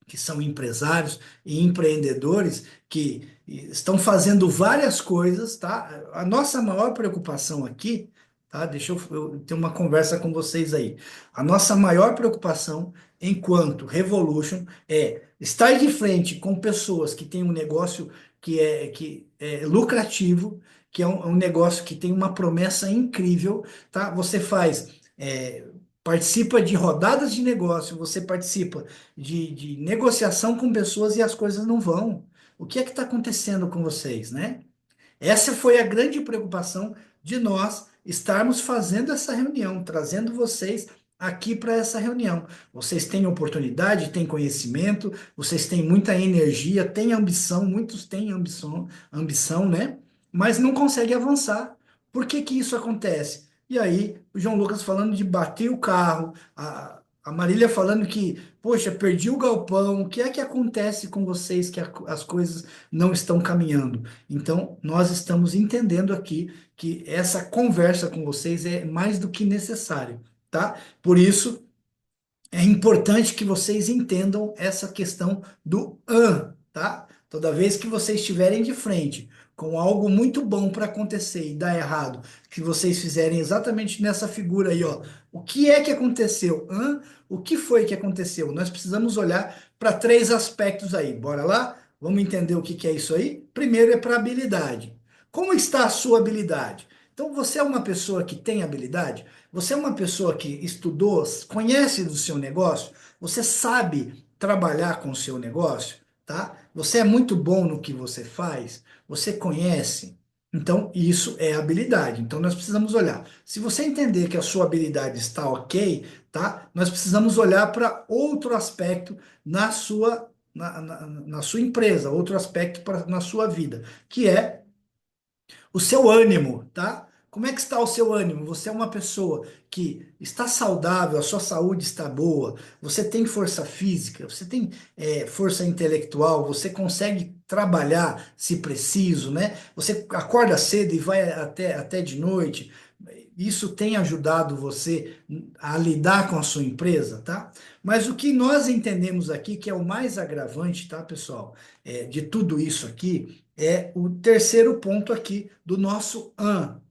Que são empresários e empreendedores que estão fazendo várias coisas, tá? A nossa maior preocupação aqui, tá? Deixa eu ter uma conversa com vocês aí. A nossa maior preocupação enquanto Revolution é estar de frente com pessoas que têm um negócio que é lucrativo, que é um negócio que tem uma promessa incrível, tá? Você faz participa de rodadas de negócio, você participa de negociação com pessoas e as coisas não vão. O que é que está acontecendo com vocês, né? Essa foi a grande preocupação de nós estarmos fazendo essa reunião, trazendo vocês aqui para essa reunião. Vocês têm oportunidade, têm conhecimento, vocês têm muita energia, têm ambição, muitos têm ambição, né? Mas não conseguem avançar. Por que que isso acontece? E aí, o João Lucas falando de bater o carro, a Marília falando que, poxa, perdi o galpão, o que é que acontece com vocês que as coisas não estão caminhando? Então, nós estamos entendendo aqui que essa conversa com vocês é mais do que necessário, tá? Por isso, é importante que vocês entendam essa questão do tá? Toda vez que vocês estiverem de frente com algo muito bom para acontecer e dar errado, que vocês fizerem exatamente nessa figura aí, ó. O que é que aconteceu? O que foi que aconteceu? Nós precisamos olhar para três aspectos aí. Bora lá? Vamos entender o que que é isso aí? Primeiro é para habilidade. Como está a sua habilidade? Então, você é uma pessoa que tem habilidade? Você é uma pessoa que estudou, conhece do seu negócio, você sabe trabalhar com o seu negócio, tá? Você é muito bom no que você faz, você conhece. Então, isso é habilidade. Então, nós precisamos olhar. Se você entender que a sua habilidade está ok, tá? Nós precisamos olhar para outro aspecto na sua empresa, outro aspecto na sua vida, que é o seu ânimo, tá? Como é que está o seu ânimo? Você é uma pessoa que está saudável, a sua saúde está boa, você tem força física, você tem força intelectual, você consegue trabalhar se preciso, né? Você acorda cedo e vai até de noite. Isso tem ajudado você a lidar com a sua empresa, tá? Mas o que nós entendemos aqui, que é o mais agravante, tá, pessoal, de tudo isso aqui, é o terceiro ponto aqui do nosso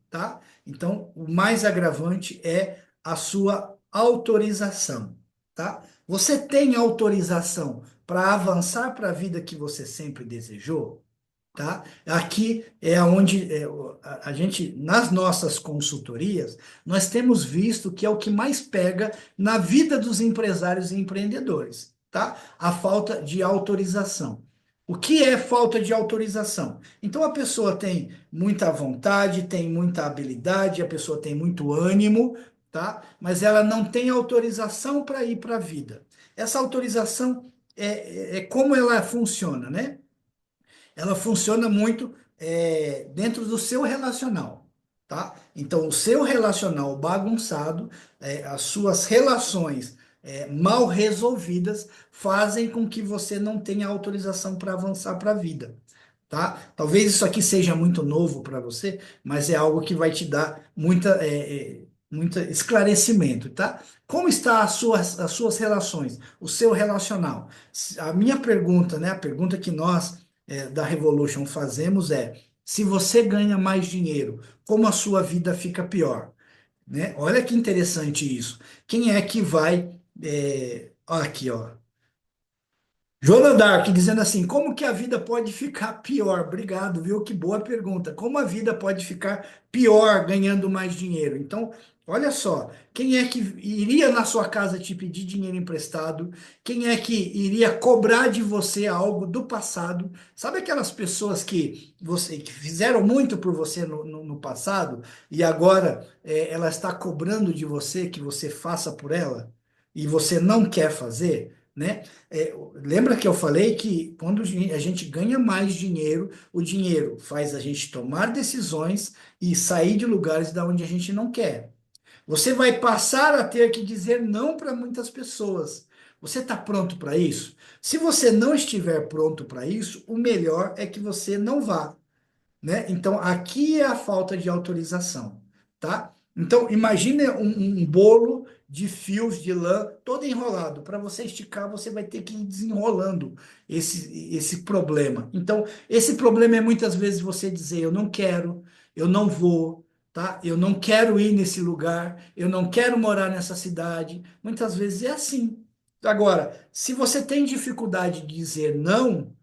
tá? Então, o mais agravante é a sua autorização, tá? Você tem autorização para avançar para a vida que você sempre desejou? Tá? Aqui é onde a gente, nas nossas consultorias, nós temos visto que é o que mais pega na vida dos empresários e empreendedores, tá? A falta de autorização. O que é falta de autorização? Então a pessoa tem muita vontade, tem muita habilidade, a pessoa tem muito ânimo, tá? Mas ela não tem autorização para ir para a vida. Essa autorização é como ela funciona, né? Ela funciona muito dentro do seu relacional, tá? Então, o seu relacional bagunçado, as suas relações mal resolvidas, fazem com que você não tenha autorização para avançar para a vida, tá? Talvez isso aqui seja muito novo para você, mas é algo que vai te dar muita esclarecimento, tá? Como está as suas relações, o seu relacional? A minha pergunta, né, a pergunta que nós da Revolution fazemos é: se você ganha mais dinheiro, como a sua vida fica pior, né? Olha que interessante isso. Quem é que vai aqui, ó. Joana Dark dizendo assim: como que a vida pode ficar pior? Obrigado, viu? Que boa pergunta. Como a vida pode ficar pior ganhando mais dinheiro? Então, olha só, quem é que iria na sua casa te pedir dinheiro emprestado? Quem é que iria cobrar de você algo do passado? Sabe aquelas pessoas que fizeram muito por você no passado e agora ela está cobrando de você que você faça por ela e você não quer fazer? Né? Lembra que eu falei que quando a gente ganha mais dinheiro, o dinheiro faz a gente tomar decisões e sair de lugares da onde a gente não quer. Você vai passar a ter que dizer não para muitas pessoas. Você está pronto para isso? Se você não estiver pronto para isso, o melhor é que você não vá, né? Então, aqui é a falta de autorização, tá? Então, imagine um bolo de fios de lã todo enrolado. Para você esticar, você vai ter que ir desenrolando esse problema. Então, esse problema é muitas vezes você dizer: eu não quero, eu não vou, tá? Eu não quero ir nesse lugar, eu não quero morar nessa cidade. Muitas vezes é assim. Agora, se você tem dificuldade de dizer não,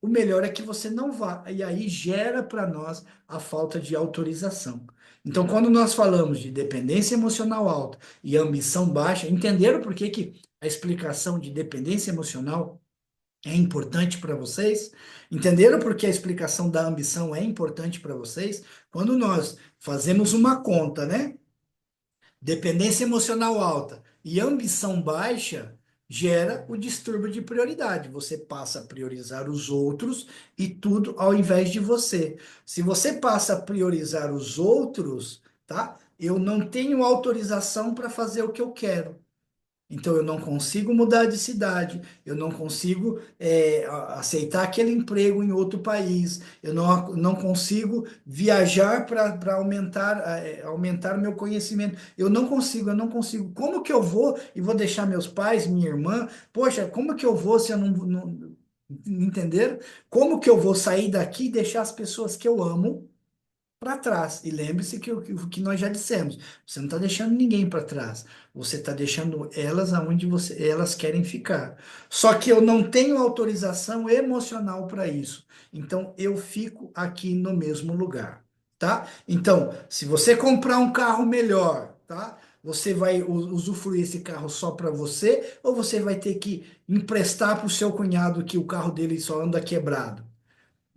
o melhor é que você não vá. E aí gera para nós a falta de autorização. Então, quando nós falamos de dependência emocional alta e ambição baixa, entenderam por que que a explicação de dependência emocional é importante para vocês? Entenderam por que a explicação da ambição é importante para vocês? Quando nós fazemos uma conta, né? Dependência emocional alta e ambição baixa gera o distúrbio de prioridade. Você passa a priorizar os outros e tudo ao invés de você. Se você passa a priorizar os outros, tá? Eu não tenho autorização para fazer o que eu quero. Então, eu não consigo mudar de cidade, eu não consigo aceitar aquele emprego em outro país, eu não consigo viajar para aumentar meu conhecimento. Eu não consigo. Como que eu vou e vou deixar meus pais, minha irmã? Poxa, como que eu vou se eu não entenderam? Como que eu vou sair daqui e deixar as pessoas que eu amo para trás? E lembre-se que nós já dissemos, você não está deixando ninguém para trás, você está deixando elas aonde elas querem ficar. Só que eu não tenho autorização emocional para isso. Então eu fico aqui no mesmo lugar, tá? Então, se você comprar um carro melhor, tá? Você vai usufruir esse carro só para você, ou você vai ter que emprestar para o seu cunhado que o carro dele só anda quebrado?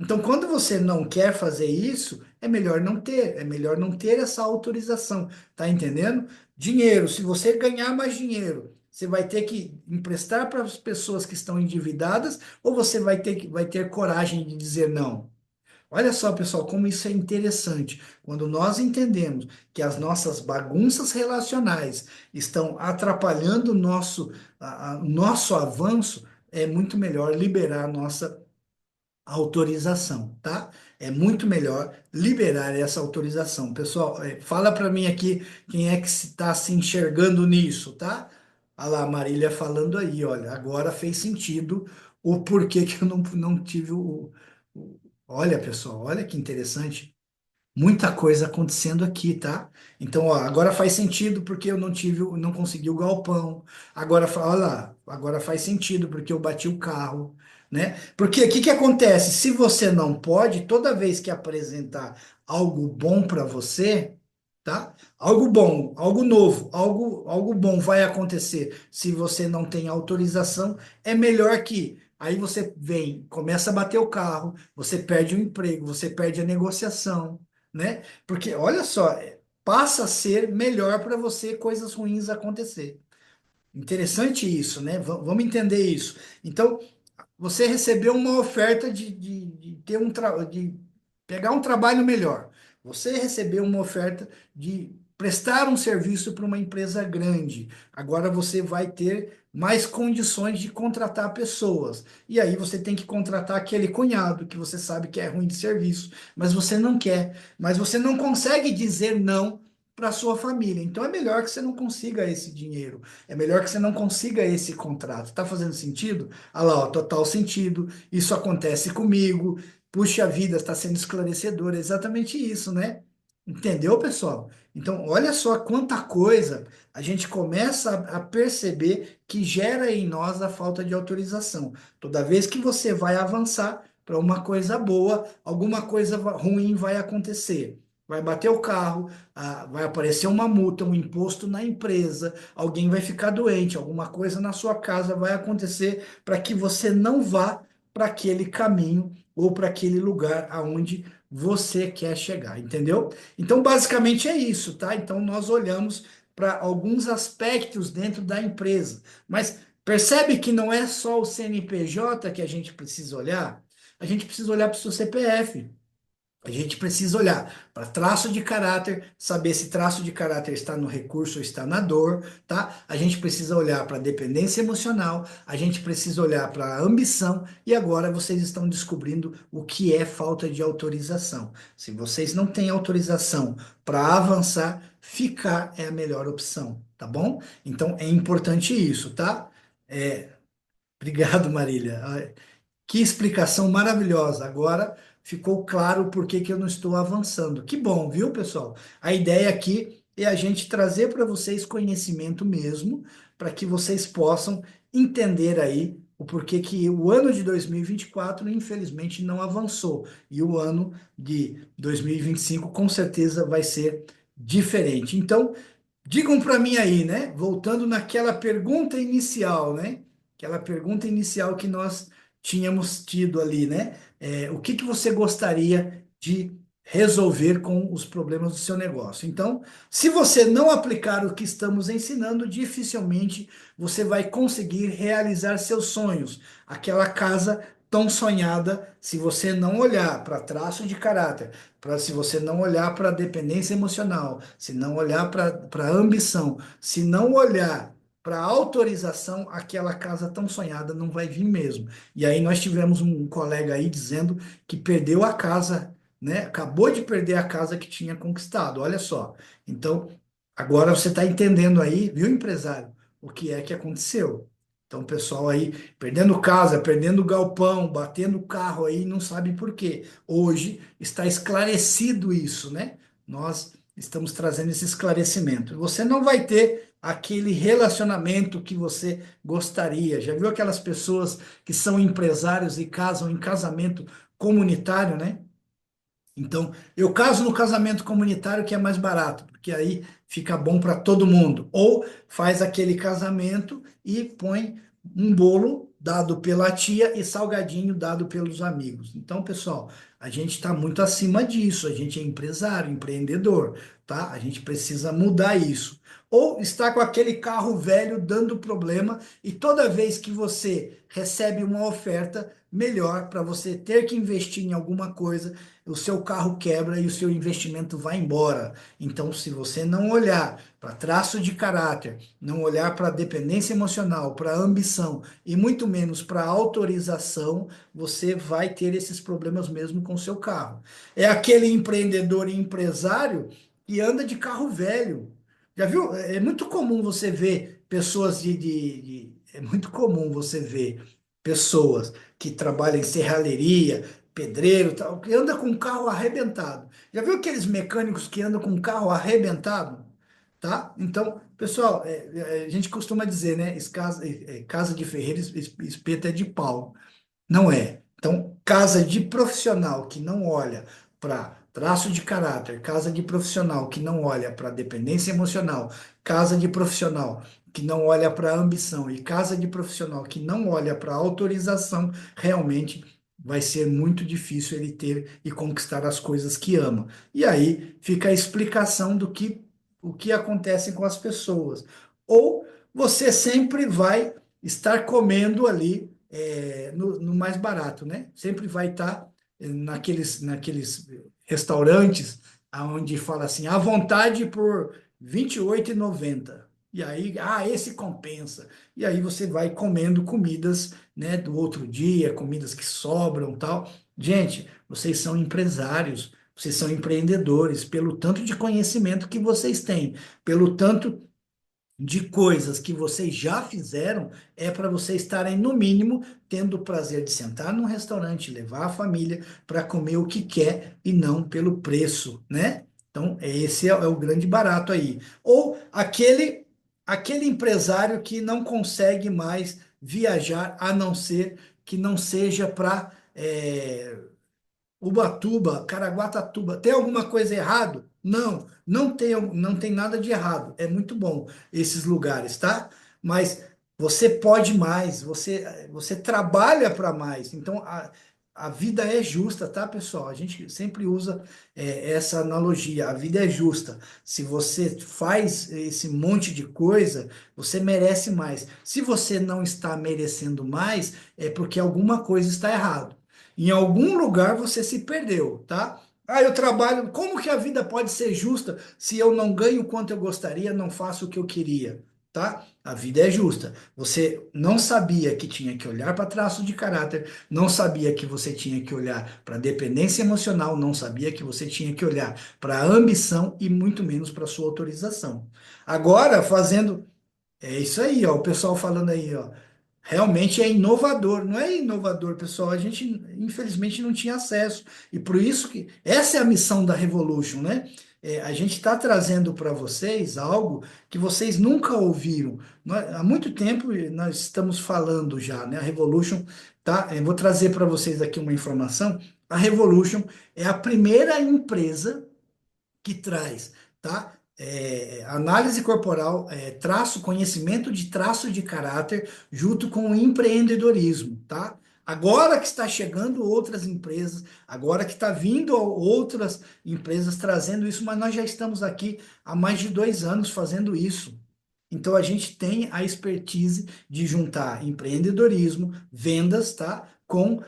Então, quando você não quer fazer isso, é melhor não ter essa autorização, tá entendendo? Dinheiro, se você ganhar mais dinheiro, você vai ter que emprestar para as pessoas que estão endividadas, ou você vai ter coragem de dizer não? Olha só, pessoal, como isso é interessante. Quando nós entendemos que as nossas bagunças relacionais estão atrapalhando o nosso avanço, é muito melhor liberar a nossa autorização, tá? É muito melhor liberar essa autorização. Pessoal, fala para mim aqui quem é que está se enxergando nisso, tá? Olha lá, a Marília falando aí, olha, agora fez sentido o porquê que eu não tive Olha, pessoal, olha que interessante. Muita coisa acontecendo aqui, tá? Então, ó, agora faz sentido porque eu não consegui o galpão. Olha lá, agora faz sentido porque eu bati o carro, né? Porque o que que acontece? Se você não pode, toda vez que apresentar algo bom para você, tá? Algo bom, algo novo, algo bom vai acontecer. Se você não tem autorização, é melhor que aí você vem, começa a bater o carro, você perde o emprego, você perde a negociação, né? Porque olha só, passa a ser melhor para você coisas ruins acontecer. Interessante isso, né? Vamos entender isso. Então, você recebeu uma oferta de ter de pegar um trabalho melhor. Você recebeu uma oferta de prestar um serviço para uma empresa grande. Agora você vai ter mais condições de contratar pessoas. E aí você tem que contratar aquele cunhado que você sabe que é ruim de serviço, mas você não quer, mas você não consegue dizer não para sua família. Então é melhor que você não consiga esse dinheiro. É melhor que você não consiga esse contrato. Tá fazendo sentido? Ah lá, ó, total sentido. Isso acontece comigo. Puxa vida, está sendo esclarecedor. É exatamente isso, né? Entendeu, pessoal? Então, olha só quanta coisa a gente começa a perceber que gera em nós a falta de autorização. Toda vez que você vai avançar para uma coisa boa, alguma coisa ruim vai acontecer. Vai bater o carro, vai aparecer uma multa, um imposto na empresa, alguém vai ficar doente, alguma coisa na sua casa vai acontecer para que você não vá para aquele caminho ou para aquele lugar aonde você quer chegar, entendeu? Então, basicamente é isso, tá? Então, nós olhamos para alguns aspectos dentro da empresa, mas percebe que não é só o CNPJ que a gente precisa olhar, a gente precisa olhar para o seu CPF. A gente precisa olhar para traço de caráter, saber se traço de caráter está no recurso ou está na dor, tá? A gente precisa olhar para dependência emocional, a gente precisa olhar para ambição e agora vocês estão descobrindo o que é falta de autorização. Se vocês não têm autorização para avançar, ficar é a melhor opção, tá bom? Então é importante isso, tá? Obrigado, Marília. Que explicação maravilhosa. Agora ficou claro por que que eu não estou avançando. Que bom, viu, pessoal? A ideia aqui é a gente trazer para vocês conhecimento mesmo, para que vocês possam entender aí o porquê que o ano de 2024, infelizmente, não avançou. E o ano de 2025, com certeza, vai ser diferente. Então, digam para mim aí, né? Voltando naquela pergunta inicial, né? Aquela pergunta inicial que nós tínhamos tido ali, né? O que que você gostaria de resolver com os problemas do seu negócio. Então, se você não aplicar o que estamos ensinando, dificilmente você vai conseguir realizar seus sonhos. Aquela casa tão sonhada, se você não olhar para traço de caráter, se você não olhar para dependência emocional, se não olhar para ambição, se não olhar para autorização, aquela casa tão sonhada não vai vir mesmo. E aí nós tivemos um colega aí dizendo que perdeu a casa, né? Acabou de perder a casa que tinha conquistado. Olha só. Então, agora você está entendendo aí, viu, empresário, o que é que aconteceu. Então, o pessoal aí perdendo casa, perdendo galpão, batendo carro aí, não sabe por quê. Hoje está esclarecido isso, né? Nós estamos trazendo esse esclarecimento. Você não vai ter aquele relacionamento que você gostaria. Já viu aquelas pessoas que são empresários e casam em casamento comunitário, né? Então, eu caso no casamento comunitário que é mais barato, porque aí fica bom para todo mundo. Ou faz aquele casamento e põe um bolo dado pela tia e salgadinho dado pelos amigos. Então, pessoal, a gente está muito acima disso. A gente é empresário, empreendedor, tá? A gente precisa mudar isso. Ou está com aquele carro velho dando problema e toda vez que você recebe uma oferta melhor para você ter que investir em alguma coisa, o seu carro quebra e o seu investimento vai embora. Então, se você não olhar para traço de caráter, não olhar para dependência emocional, para ambição e muito menos para autorização, você vai ter esses problemas mesmo com o seu carro. É aquele empreendedor e empresário que anda de carro velho. Já viu? É muito comum você ver pessoas é muito comum você ver pessoas que trabalham em serralheria, pedreiro, tal, que anda com um carro arrebentado. Já viu aqueles mecânicos que andam com um carro arrebentado? Tá? Então, pessoal, a gente costuma dizer, né? Casa de ferreiro, espeto é de pau. Não é. Então, casa de profissional que não olha para traço de caráter, casa de profissional que não olha para dependência emocional, casa de profissional que não olha para ambição e casa de profissional que não olha para autorização, realmente vai ser muito difícil ele ter e conquistar as coisas que ama. E aí fica a explicação do que o que acontece com as pessoas. Ou você sempre vai estar comendo ali no mais barato, né? Sempre vai estar naqueles restaurantes onde fala assim, à vontade por R$ 28,90. E aí, esse compensa. E aí você vai comendo comidas, né, do outro dia, comidas que sobram, tal. Gente, vocês são empresários, vocês são empreendedores, pelo tanto de conhecimento que vocês têm, pelo tanto de coisas que vocês já fizeram, é para vocês estarem, no mínimo, tendo o prazer de sentar num restaurante, levar a família para comer o que quer e não pelo preço, né? Então, esse é o grande barato aí. Ou aquele empresário que não consegue mais viajar, a não ser que não seja para Ubatuba, Caraguatatuba, tem alguma coisa errado? Não, não tem nada de errado. É muito bom esses lugares, tá? Mas você pode mais, você trabalha para mais. Então a vida é justa, tá, pessoal? A gente sempre usa essa analogia. A vida é justa. Se você faz esse monte de coisa, você merece mais. Se você não está merecendo mais, é porque alguma coisa está errado. Em algum lugar você se perdeu, tá? Eu trabalho. Como que a vida pode ser justa se eu não ganho o quanto eu gostaria, não faço o que eu queria, tá? A vida é justa. Você não sabia que tinha que olhar para traço de caráter, não sabia que você tinha que olhar para dependência emocional, não sabia que você tinha que olhar para ambição e muito menos para sua autorização. Agora, fazendo é isso aí, ó, o pessoal falando aí, ó. Realmente é inovador, não é inovador, pessoal. A gente, infelizmente, não tinha acesso. E por isso que essa é a missão da Revolution, né? A gente está trazendo para vocês algo que vocês nunca ouviram. Há muito tempo nós estamos falando já, né? A Revolution, tá? Eu vou trazer para vocês aqui uma informação. A Revolution é a primeira empresa que traz, tá? Análise corporal, conhecimento de traço de caráter, junto com o empreendedorismo, tá? Agora que está chegando outras empresas, agora que está vindo outras empresas trazendo isso, mas nós já estamos aqui há mais de 2 anos fazendo isso. Então a gente tem a expertise de juntar empreendedorismo, vendas, tá? Com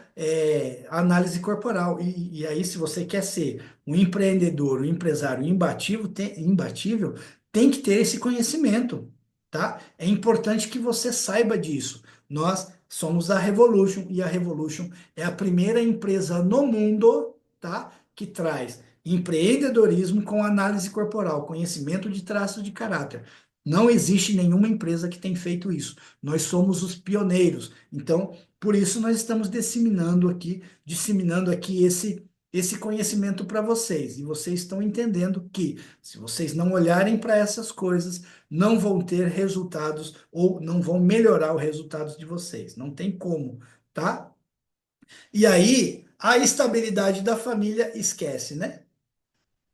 análise corporal. E aí, se você quer ser um empreendedor, um empresário imbatível, tem que ter esse conhecimento, tá? É importante que você saiba disso. Nós somos a Revolution e a Revolution é a primeira empresa no mundo, tá? Que traz empreendedorismo com análise corporal, conhecimento de traços de caráter. Não existe nenhuma empresa que tem feito isso. Nós somos os pioneiros. Então, por isso nós estamos disseminando aqui esse conhecimento para vocês. E vocês estão entendendo que, se vocês não olharem para essas coisas, não vão ter resultados ou não vão melhorar os resultados de vocês. Não tem como, tá? E aí, a estabilidade da família esquece, né?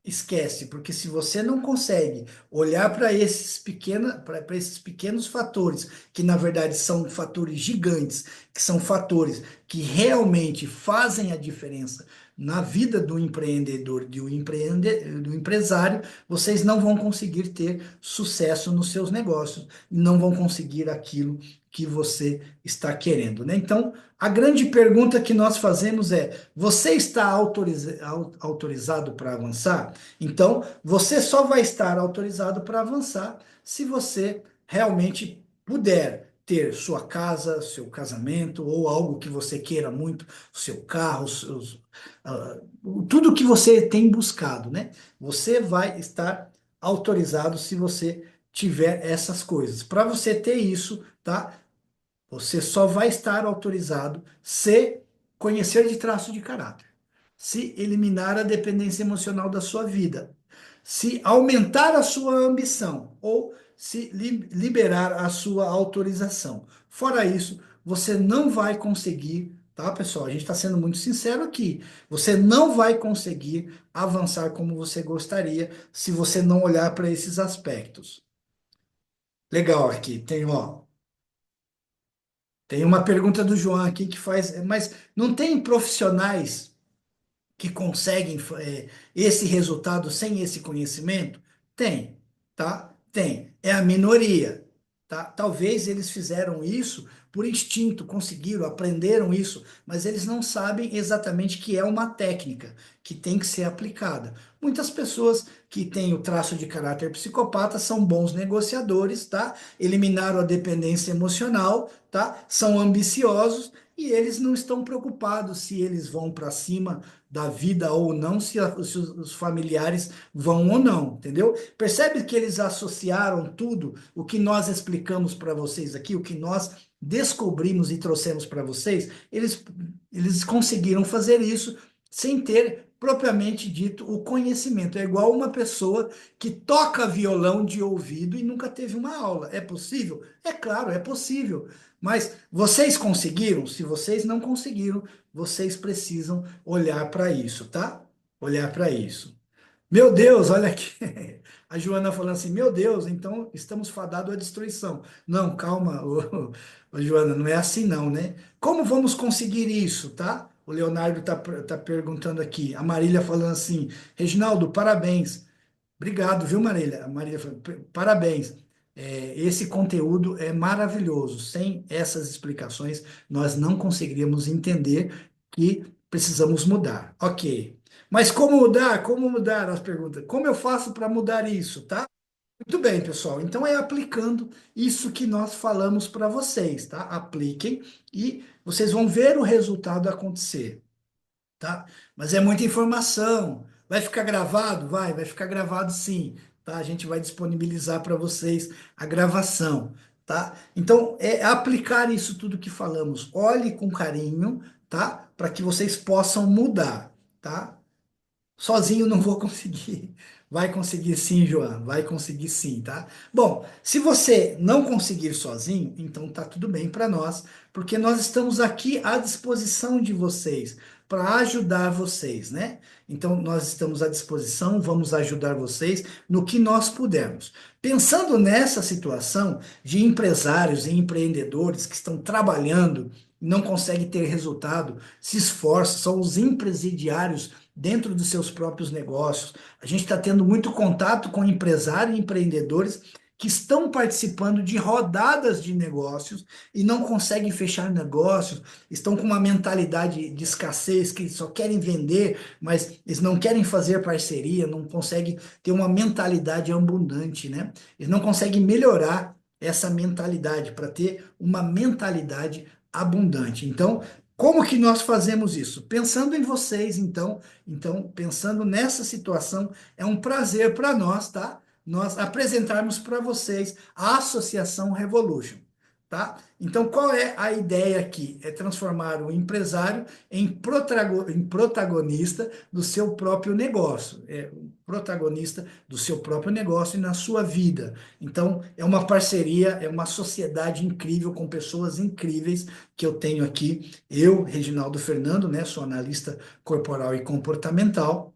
Esquece, porque se você não consegue olhar para esses pequenos fatores, que na verdade são fatores gigantes, que são fatores que realmente fazem a diferença na vida do empreendedor, do empresário, vocês não vão conseguir ter sucesso nos seus negócios, não vão conseguir aquilo que você está querendo, né? Então, a grande pergunta que nós fazemos é: você está autorizado para avançar? Então, você só vai estar autorizado para avançar se você realmente puder ter sua casa, seu casamento ou algo que você queira muito, seu carro, ah, tudo que você tem buscado, né? Você vai estar autorizado se você tiver essas coisas. Para você ter isso, tá? Você só vai estar autorizado se conhecer de traço de caráter, se eliminar a dependência emocional da sua vida, se aumentar a sua ambição ou se liberar a sua autorização. Fora isso, você não vai conseguir, tá, pessoal? A gente está sendo muito sincero aqui. Você não vai conseguir avançar como você gostaria se você não olhar para esses aspectos. Legal aqui, tem uma pergunta do João aqui que faz, mas não tem profissionais que conseguem esse resultado sem esse conhecimento? Tem, tá? Tem. É a minoria, tá? Talvez eles fizeram isso por instinto, conseguiram, aprenderam isso, mas eles não sabem exatamente que é uma técnica que tem que ser aplicada. Muitas pessoas que têm o traço de caráter psicopata são bons negociadores, tá? Eliminaram a dependência emocional, tá? São ambiciosos e eles não estão preocupados se eles vão para cima da vida ou não, se os familiares vão ou não, entendeu? Percebe que eles associaram tudo, o que nós explicamos para vocês aqui, o que nós descobrimos e trouxemos para vocês, eles conseguiram fazer isso sem ter propriamente dito o conhecimento. É igual uma pessoa que toca violão de ouvido e nunca teve uma aula. É possível? É claro, é possível. Mas vocês conseguiram? Se vocês não conseguiram, vocês precisam olhar para isso, tá? Olhar para isso. Meu Deus, olha aqui. A Joana falando assim: Meu Deus, então estamos fadados à destruição. Não, calma, ô, Joana, não é assim não, né? Como vamos conseguir isso, tá? O Leonardo tá perguntando aqui. A Marília falando assim: Reginaldo, parabéns. Obrigado, viu, Marília? A Marília falou: Parabéns. Esse conteúdo é maravilhoso. Sem essas explicações, nós não conseguiríamos entender que precisamos mudar. Ok. Mas como mudar? Como mudar as perguntas? Como eu faço para mudar isso, tá? Muito bem, pessoal. Então é aplicando isso que nós falamos para vocês, tá? Apliquem e vocês vão ver o resultado acontecer, tá? Mas é muita informação. Vai ficar gravado? Vai ficar gravado sim, tá? A gente vai disponibilizar para vocês a gravação, tá? Então é aplicar isso tudo que falamos. Olhe com carinho, tá? Para que vocês possam mudar, tá? Sozinho não vou conseguir. Vai conseguir sim, João. Vai conseguir sim, tá? Bom, se você não conseguir sozinho, então tá tudo bem para nós, porque nós estamos aqui à disposição de vocês para ajudar vocês, né? Então nós estamos à disposição, vamos ajudar vocês no que nós pudermos. Pensando nessa situação de empresários e empreendedores que estão trabalhando não consegue ter resultado, se esforça, são os empresidiários dentro dos seus próprios negócios. A gente está tendo muito contato com empresários e empreendedores que estão participando de rodadas de negócios e não conseguem fechar negócios, estão com uma mentalidade de escassez, que só querem vender, mas eles não querem fazer parceria, não conseguem ter uma mentalidade abundante, né? Eles não conseguem melhorar essa mentalidade para ter uma mentalidade abundante. Então, como que nós fazemos isso? Pensando em vocês, então pensando nessa situação, é um prazer para nós, tá? Nós apresentarmos para vocês a Associação Revolution, tá? Então, qual é a ideia aqui? É transformar o empresário em protagonista do seu próprio negócio, é um protagonista do seu próprio negócio e na sua vida. Então, é uma parceria, é uma sociedade incrível com pessoas incríveis que eu tenho aqui. Eu, Reginaldo Fernando, né, sou analista corporal e comportamental.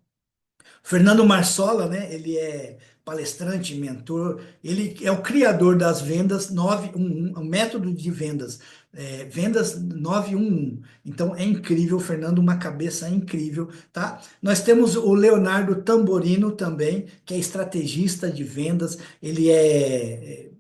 Fernando Marsola, né? Ele é palestrante, mentor, ele é o criador das vendas 911, o método de vendas, vendas 911. Então é incrível, Fernando, uma cabeça incrível, tá? Nós temos o Leonardo Tamborino também, que é estrategista de vendas, ele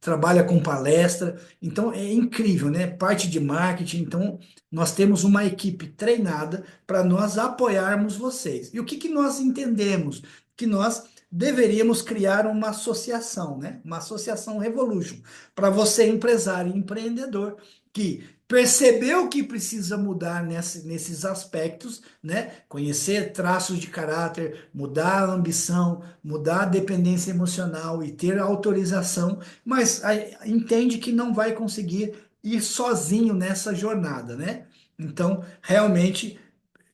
trabalha com palestra, então é incrível, né? Parte de marketing, então nós temos uma equipe treinada para nós apoiarmos vocês. E o que que nós entendemos? Que nós deveríamos criar uma associação, né? Uma associação Revolution, para você, empresário e empreendedor, que percebeu que precisa mudar nesses aspectos, né? Conhecer traços de caráter, mudar a ambição, mudar a dependência emocional e ter autorização, mas entende que não vai conseguir ir sozinho nessa jornada, né? Então, realmente,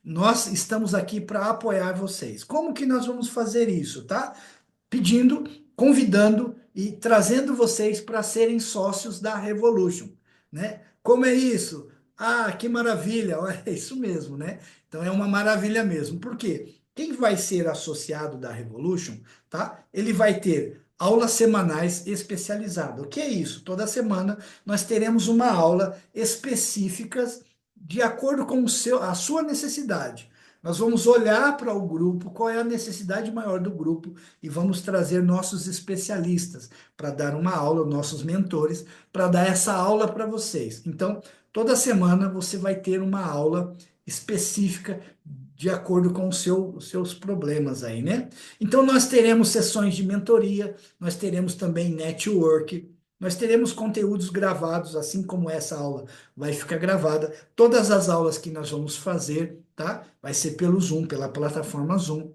nós estamos aqui para apoiar vocês. Como que nós vamos fazer isso, tá? Pedindo, convidando e trazendo vocês para serem sócios da Revolution, né? Como é isso? Ah, que maravilha! É isso mesmo, né? Então é uma maravilha mesmo. Por quê? Quem vai ser associado da Revolution, tá? Ele vai ter aulas semanais especializadas. O que é isso? Toda semana nós teremos uma aula específica de acordo com a sua necessidade. Nós vamos olhar para o grupo, qual é a necessidade maior do grupo, e vamos trazer nossos especialistas para dar uma aula, nossos mentores, para dar essa aula para vocês. Então, toda semana você vai ter uma aula específica de acordo com os seus problemas aí, né? Então, nós teremos sessões de mentoria, nós teremos também network, nós teremos conteúdos gravados, assim como essa aula vai ficar gravada. Todas as aulas que nós vamos fazer, tá? Vai ser pelo Zoom, pela plataforma Zoom,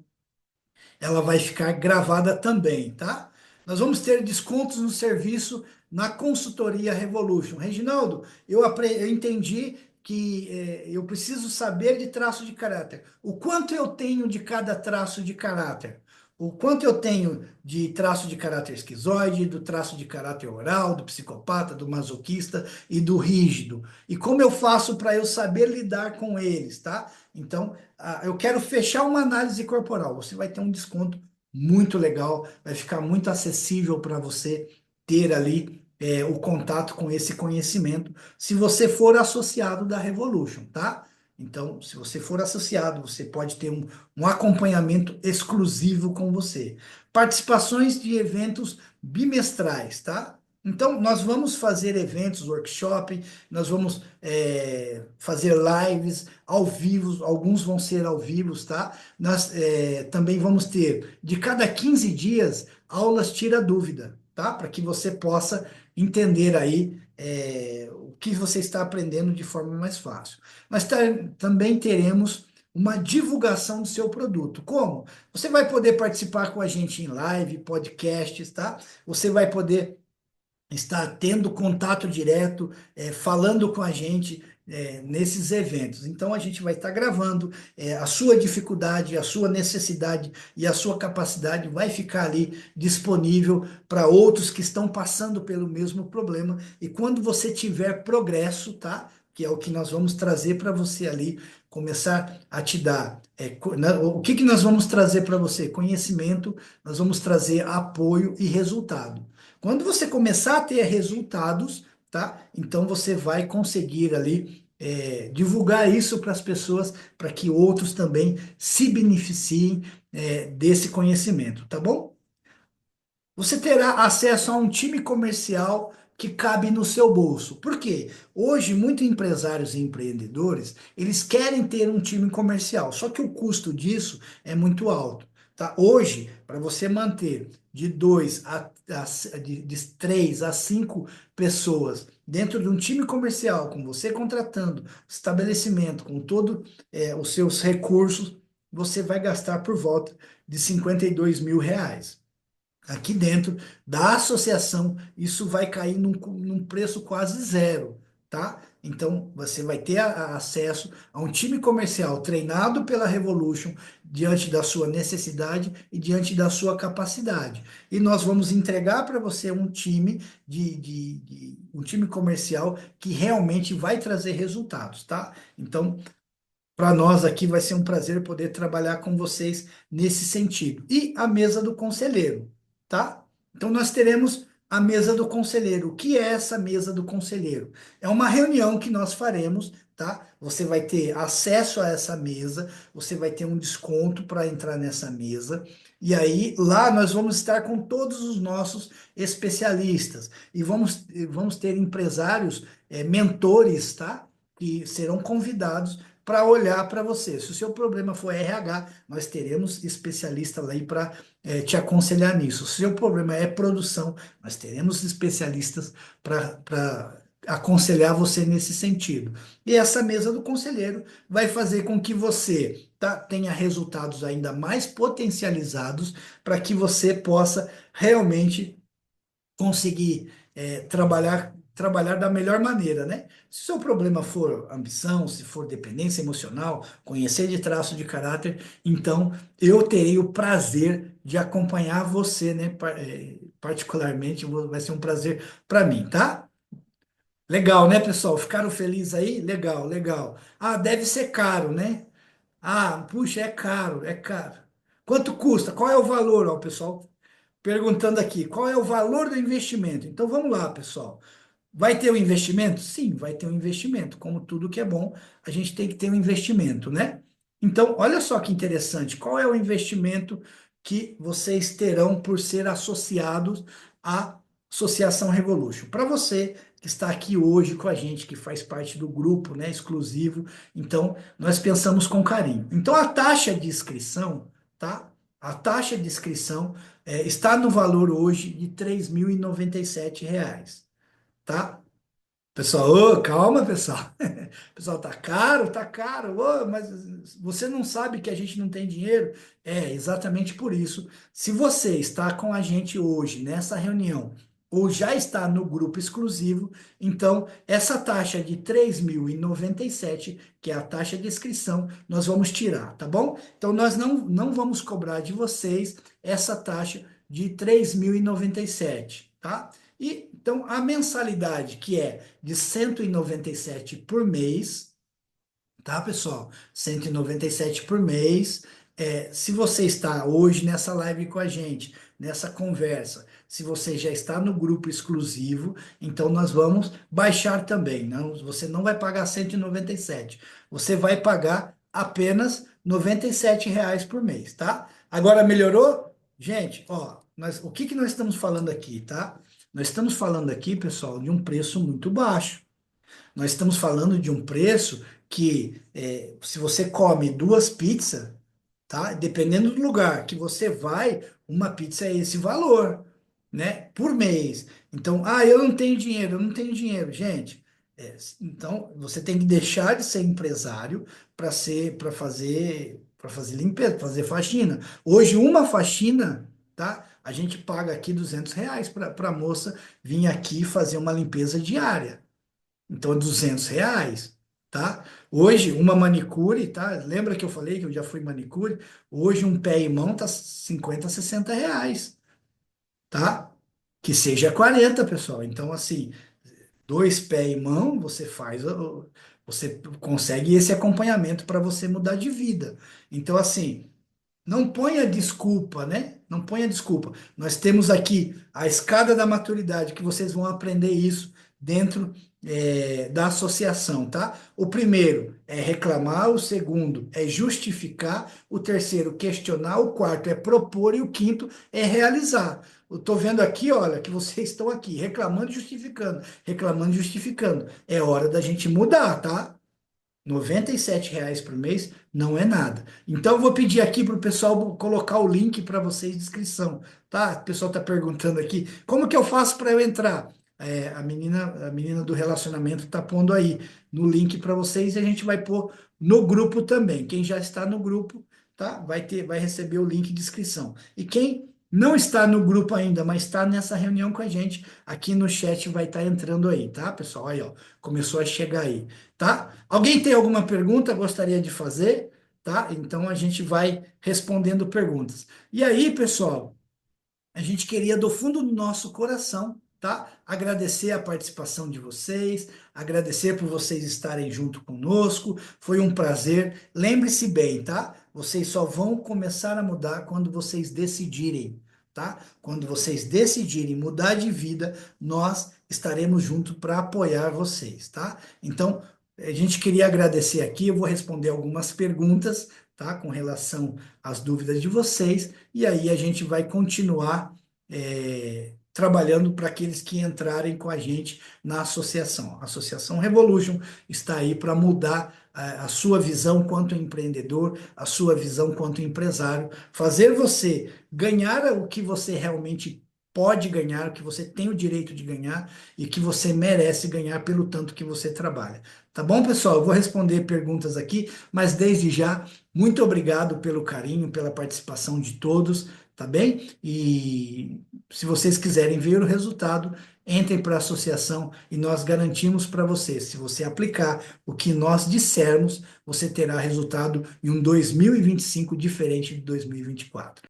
ela vai ficar gravada também, tá? Nós vamos ter descontos no serviço na consultoria Revolution. Reginaldo, eu entendi que eu preciso saber de traço de caráter. O quanto eu tenho de cada traço de caráter? O quanto eu tenho de traço de caráter esquizoide, do traço de caráter oral, do psicopata, do masoquista e do rígido. E como eu faço para eu saber lidar com eles, tá? Então, eu quero fechar uma análise corporal. Você vai ter um desconto muito legal, vai ficar muito acessível para você ter ali o contato com esse conhecimento, se você for associado da Revolution, tá? Então, se você for associado, você pode ter um acompanhamento exclusivo com você. Participações de eventos bimestrais, tá? Então, nós vamos fazer eventos, workshop, nós vamos fazer lives ao vivo, alguns vão ser ao vivo, tá? Nós também vamos ter, de cada 15 dias, aulas tira dúvida, tá? Para que você possa entender aí o que você está aprendendo de forma mais fácil. Nós também teremos uma divulgação do seu produto. Como? Você vai poder participar com a gente em live, podcasts, tá? Você vai poder está tendo contato direto, falando com a gente nesses eventos. Então a gente vai estar gravando, a sua dificuldade, a sua necessidade e a sua capacidade vai ficar ali disponível para outros que estão passando pelo mesmo problema. E quando você tiver progresso, tá? Que é o que nós vamos trazer para você ali, começar a te dar. O que que nós vamos trazer para você? Conhecimento, nós vamos trazer apoio e resultado. Quando você começar a ter resultados, tá? Então você vai conseguir ali divulgar isso para as pessoas, para que outros também se beneficiem desse conhecimento, tá bom? Você terá acesso a um time comercial que cabe no seu bolso. Por quê? Hoje, muitos empresários e empreendedores, eles querem ter um time comercial, só que o custo disso é muito alto, tá? Hoje, para você manter de 3 a 5 pessoas dentro de um time comercial, com você contratando estabelecimento, com todo os seus recursos, você vai gastar por volta de R$ 52.000. Aqui dentro da associação, isso vai cair num preço quase zero, tá? Então, você vai ter acesso a um time comercial treinado pela Revolution diante da sua necessidade e diante da sua capacidade. E nós vamos entregar para você um time um time comercial que realmente vai trazer resultados, tá? Então, para nós aqui vai ser um prazer poder trabalhar com vocês nesse sentido. E a mesa do conselheiro, tá? Então nós teremos a mesa do conselheiro. O que é essa mesa do conselheiro? É uma reunião que nós faremos, tá? Você vai ter acesso a essa mesa, você vai ter um desconto para entrar nessa mesa. E aí lá nós vamos estar com todos os nossos especialistas e vamos ter empresários, mentores, tá? Que serão convidados para olhar para você. Se o seu problema for RH, nós teremos especialistas aí para te aconselhar nisso. Se o seu problema é produção, nós teremos especialistas para aconselhar você nesse sentido. E essa mesa do conselheiro vai fazer com que você tenha resultados ainda mais potencializados para que você possa realmente conseguir trabalhar da melhor maneira, né? Se o seu problema for ambição, se for dependência emocional, conhecer de traço de caráter, então eu terei o prazer de acompanhar você, né? Particularmente, vai ser um prazer para mim, tá? Legal, né, pessoal? Ficaram felizes aí? Legal, legal. Ah, deve ser caro, né? Ah, puxa, é caro, é caro. Quanto custa? Qual é o valor, ó, pessoal? Perguntando aqui, qual é o valor do investimento? Então vamos lá, pessoal. Vai ter um investimento? Sim, vai ter um investimento. Como tudo que é bom, a gente tem que ter um investimento, né? Então, olha só que interessante. Qual é o investimento que vocês terão por ser associados à Associação Revolution? Para você que está aqui hoje com a gente, que faz parte do grupo, né, exclusivo, então nós pensamos com carinho. Então, a taxa de inscrição, tá? A taxa de inscrição está no valor hoje de R$ 3.097, tá? Pessoal, ô, calma, pessoal. Pessoal, tá caro. Ô, mas você não sabe que a gente não tem dinheiro? É exatamente por isso. Se você está com a gente hoje nessa reunião ou já está no grupo exclusivo, então essa taxa de 3.097, que é a taxa de inscrição, nós vamos tirar, tá bom? Então nós não vamos cobrar de vocês essa taxa de 3.097, tá? E então a mensalidade que é de 197 por mês, tá, pessoal? 197 por mês. Se você está hoje nessa live com a gente, nessa conversa, se você já está no grupo exclusivo, então nós vamos baixar também. Não, você não vai pagar 197, você vai pagar apenas R$ 97 por mês, tá? Agora melhorou? Gente, ó, o que que nós estamos falando aqui, tá? Nós estamos falando aqui, pessoal, de um preço muito baixo. Nós estamos falando de um preço que, se você come duas pizzas, tá? Dependendo do lugar que você vai, uma pizza é esse valor, né? Por mês. Então, eu não tenho dinheiro, eu não tenho dinheiro, gente. Então, você tem que deixar de ser empresário para fazer limpeza, fazer faxina. Hoje, uma faxina, tá? A gente paga aqui R$ 200 para a moça vir aqui fazer uma limpeza diária. Então, é R$ 200, tá? Hoje, uma manicure, tá? Lembra que eu falei que eu já fui manicure? Hoje, um pé e mão tá 50, R$ 60, tá? Que seja 40, pessoal. Então, assim, dois pé e mão, você consegue esse acompanhamento para você mudar de vida. Então, assim, não ponha desculpa, né? Não ponha desculpa. Nós temos aqui a escada da maturidade, que vocês vão aprender isso dentro da associação, tá? O primeiro é reclamar, o segundo é justificar, o terceiro questionar, o quarto é propor e o quinto é realizar. Eu tô vendo aqui, olha, que vocês estão aqui reclamando e justificando, reclamando e justificando. É hora da gente mudar, tá? R$ 97 por mês não é nada. Então, eu vou pedir aqui para o pessoal colocar o link para vocês de inscrição, tá? O pessoal está perguntando aqui, como que eu faço para eu entrar? A menina do relacionamento está pondo aí no link para vocês e a gente vai pôr no grupo também. Quem já está no grupo, tá? Vai receber o link de inscrição. E quem não está no grupo ainda, mas está nessa reunião com a gente, aqui no chat vai estar entrando aí, tá, pessoal? Aí, ó, começou a chegar aí, tá? Alguém tem alguma pergunta, gostaria de fazer, tá? Então a gente vai respondendo perguntas. E aí, pessoal, a gente queria do fundo do nosso coração, tá? Agradecer a participação de vocês, agradecer por vocês estarem junto conosco. Foi um prazer. Lembre-se bem, tá? Vocês só vão começar a mudar quando vocês decidirem, tá? Quando vocês decidirem mudar de vida, nós estaremos juntos para apoiar vocês, tá? Então, a gente queria agradecer aqui. Eu vou responder algumas perguntas, tá? Com relação às dúvidas de vocês. E aí a gente vai continuar trabalhando para aqueles que entrarem com a gente na associação. A Associação Revolution está aí para mudar a sua visão quanto empreendedor, a sua visão quanto empresário, fazer você ganhar o que você realmente pode ganhar, o que você tem o direito de ganhar e que você merece ganhar pelo tanto que você trabalha. Tá bom, pessoal? Eu vou responder perguntas aqui, mas desde já, muito obrigado pelo carinho, pela participação de todos, tá bem? E se vocês quiserem ver o resultado, entrem para a associação e nós garantimos para você, se você aplicar o que nós dissermos, você terá resultado em um 2025 diferente de 2024.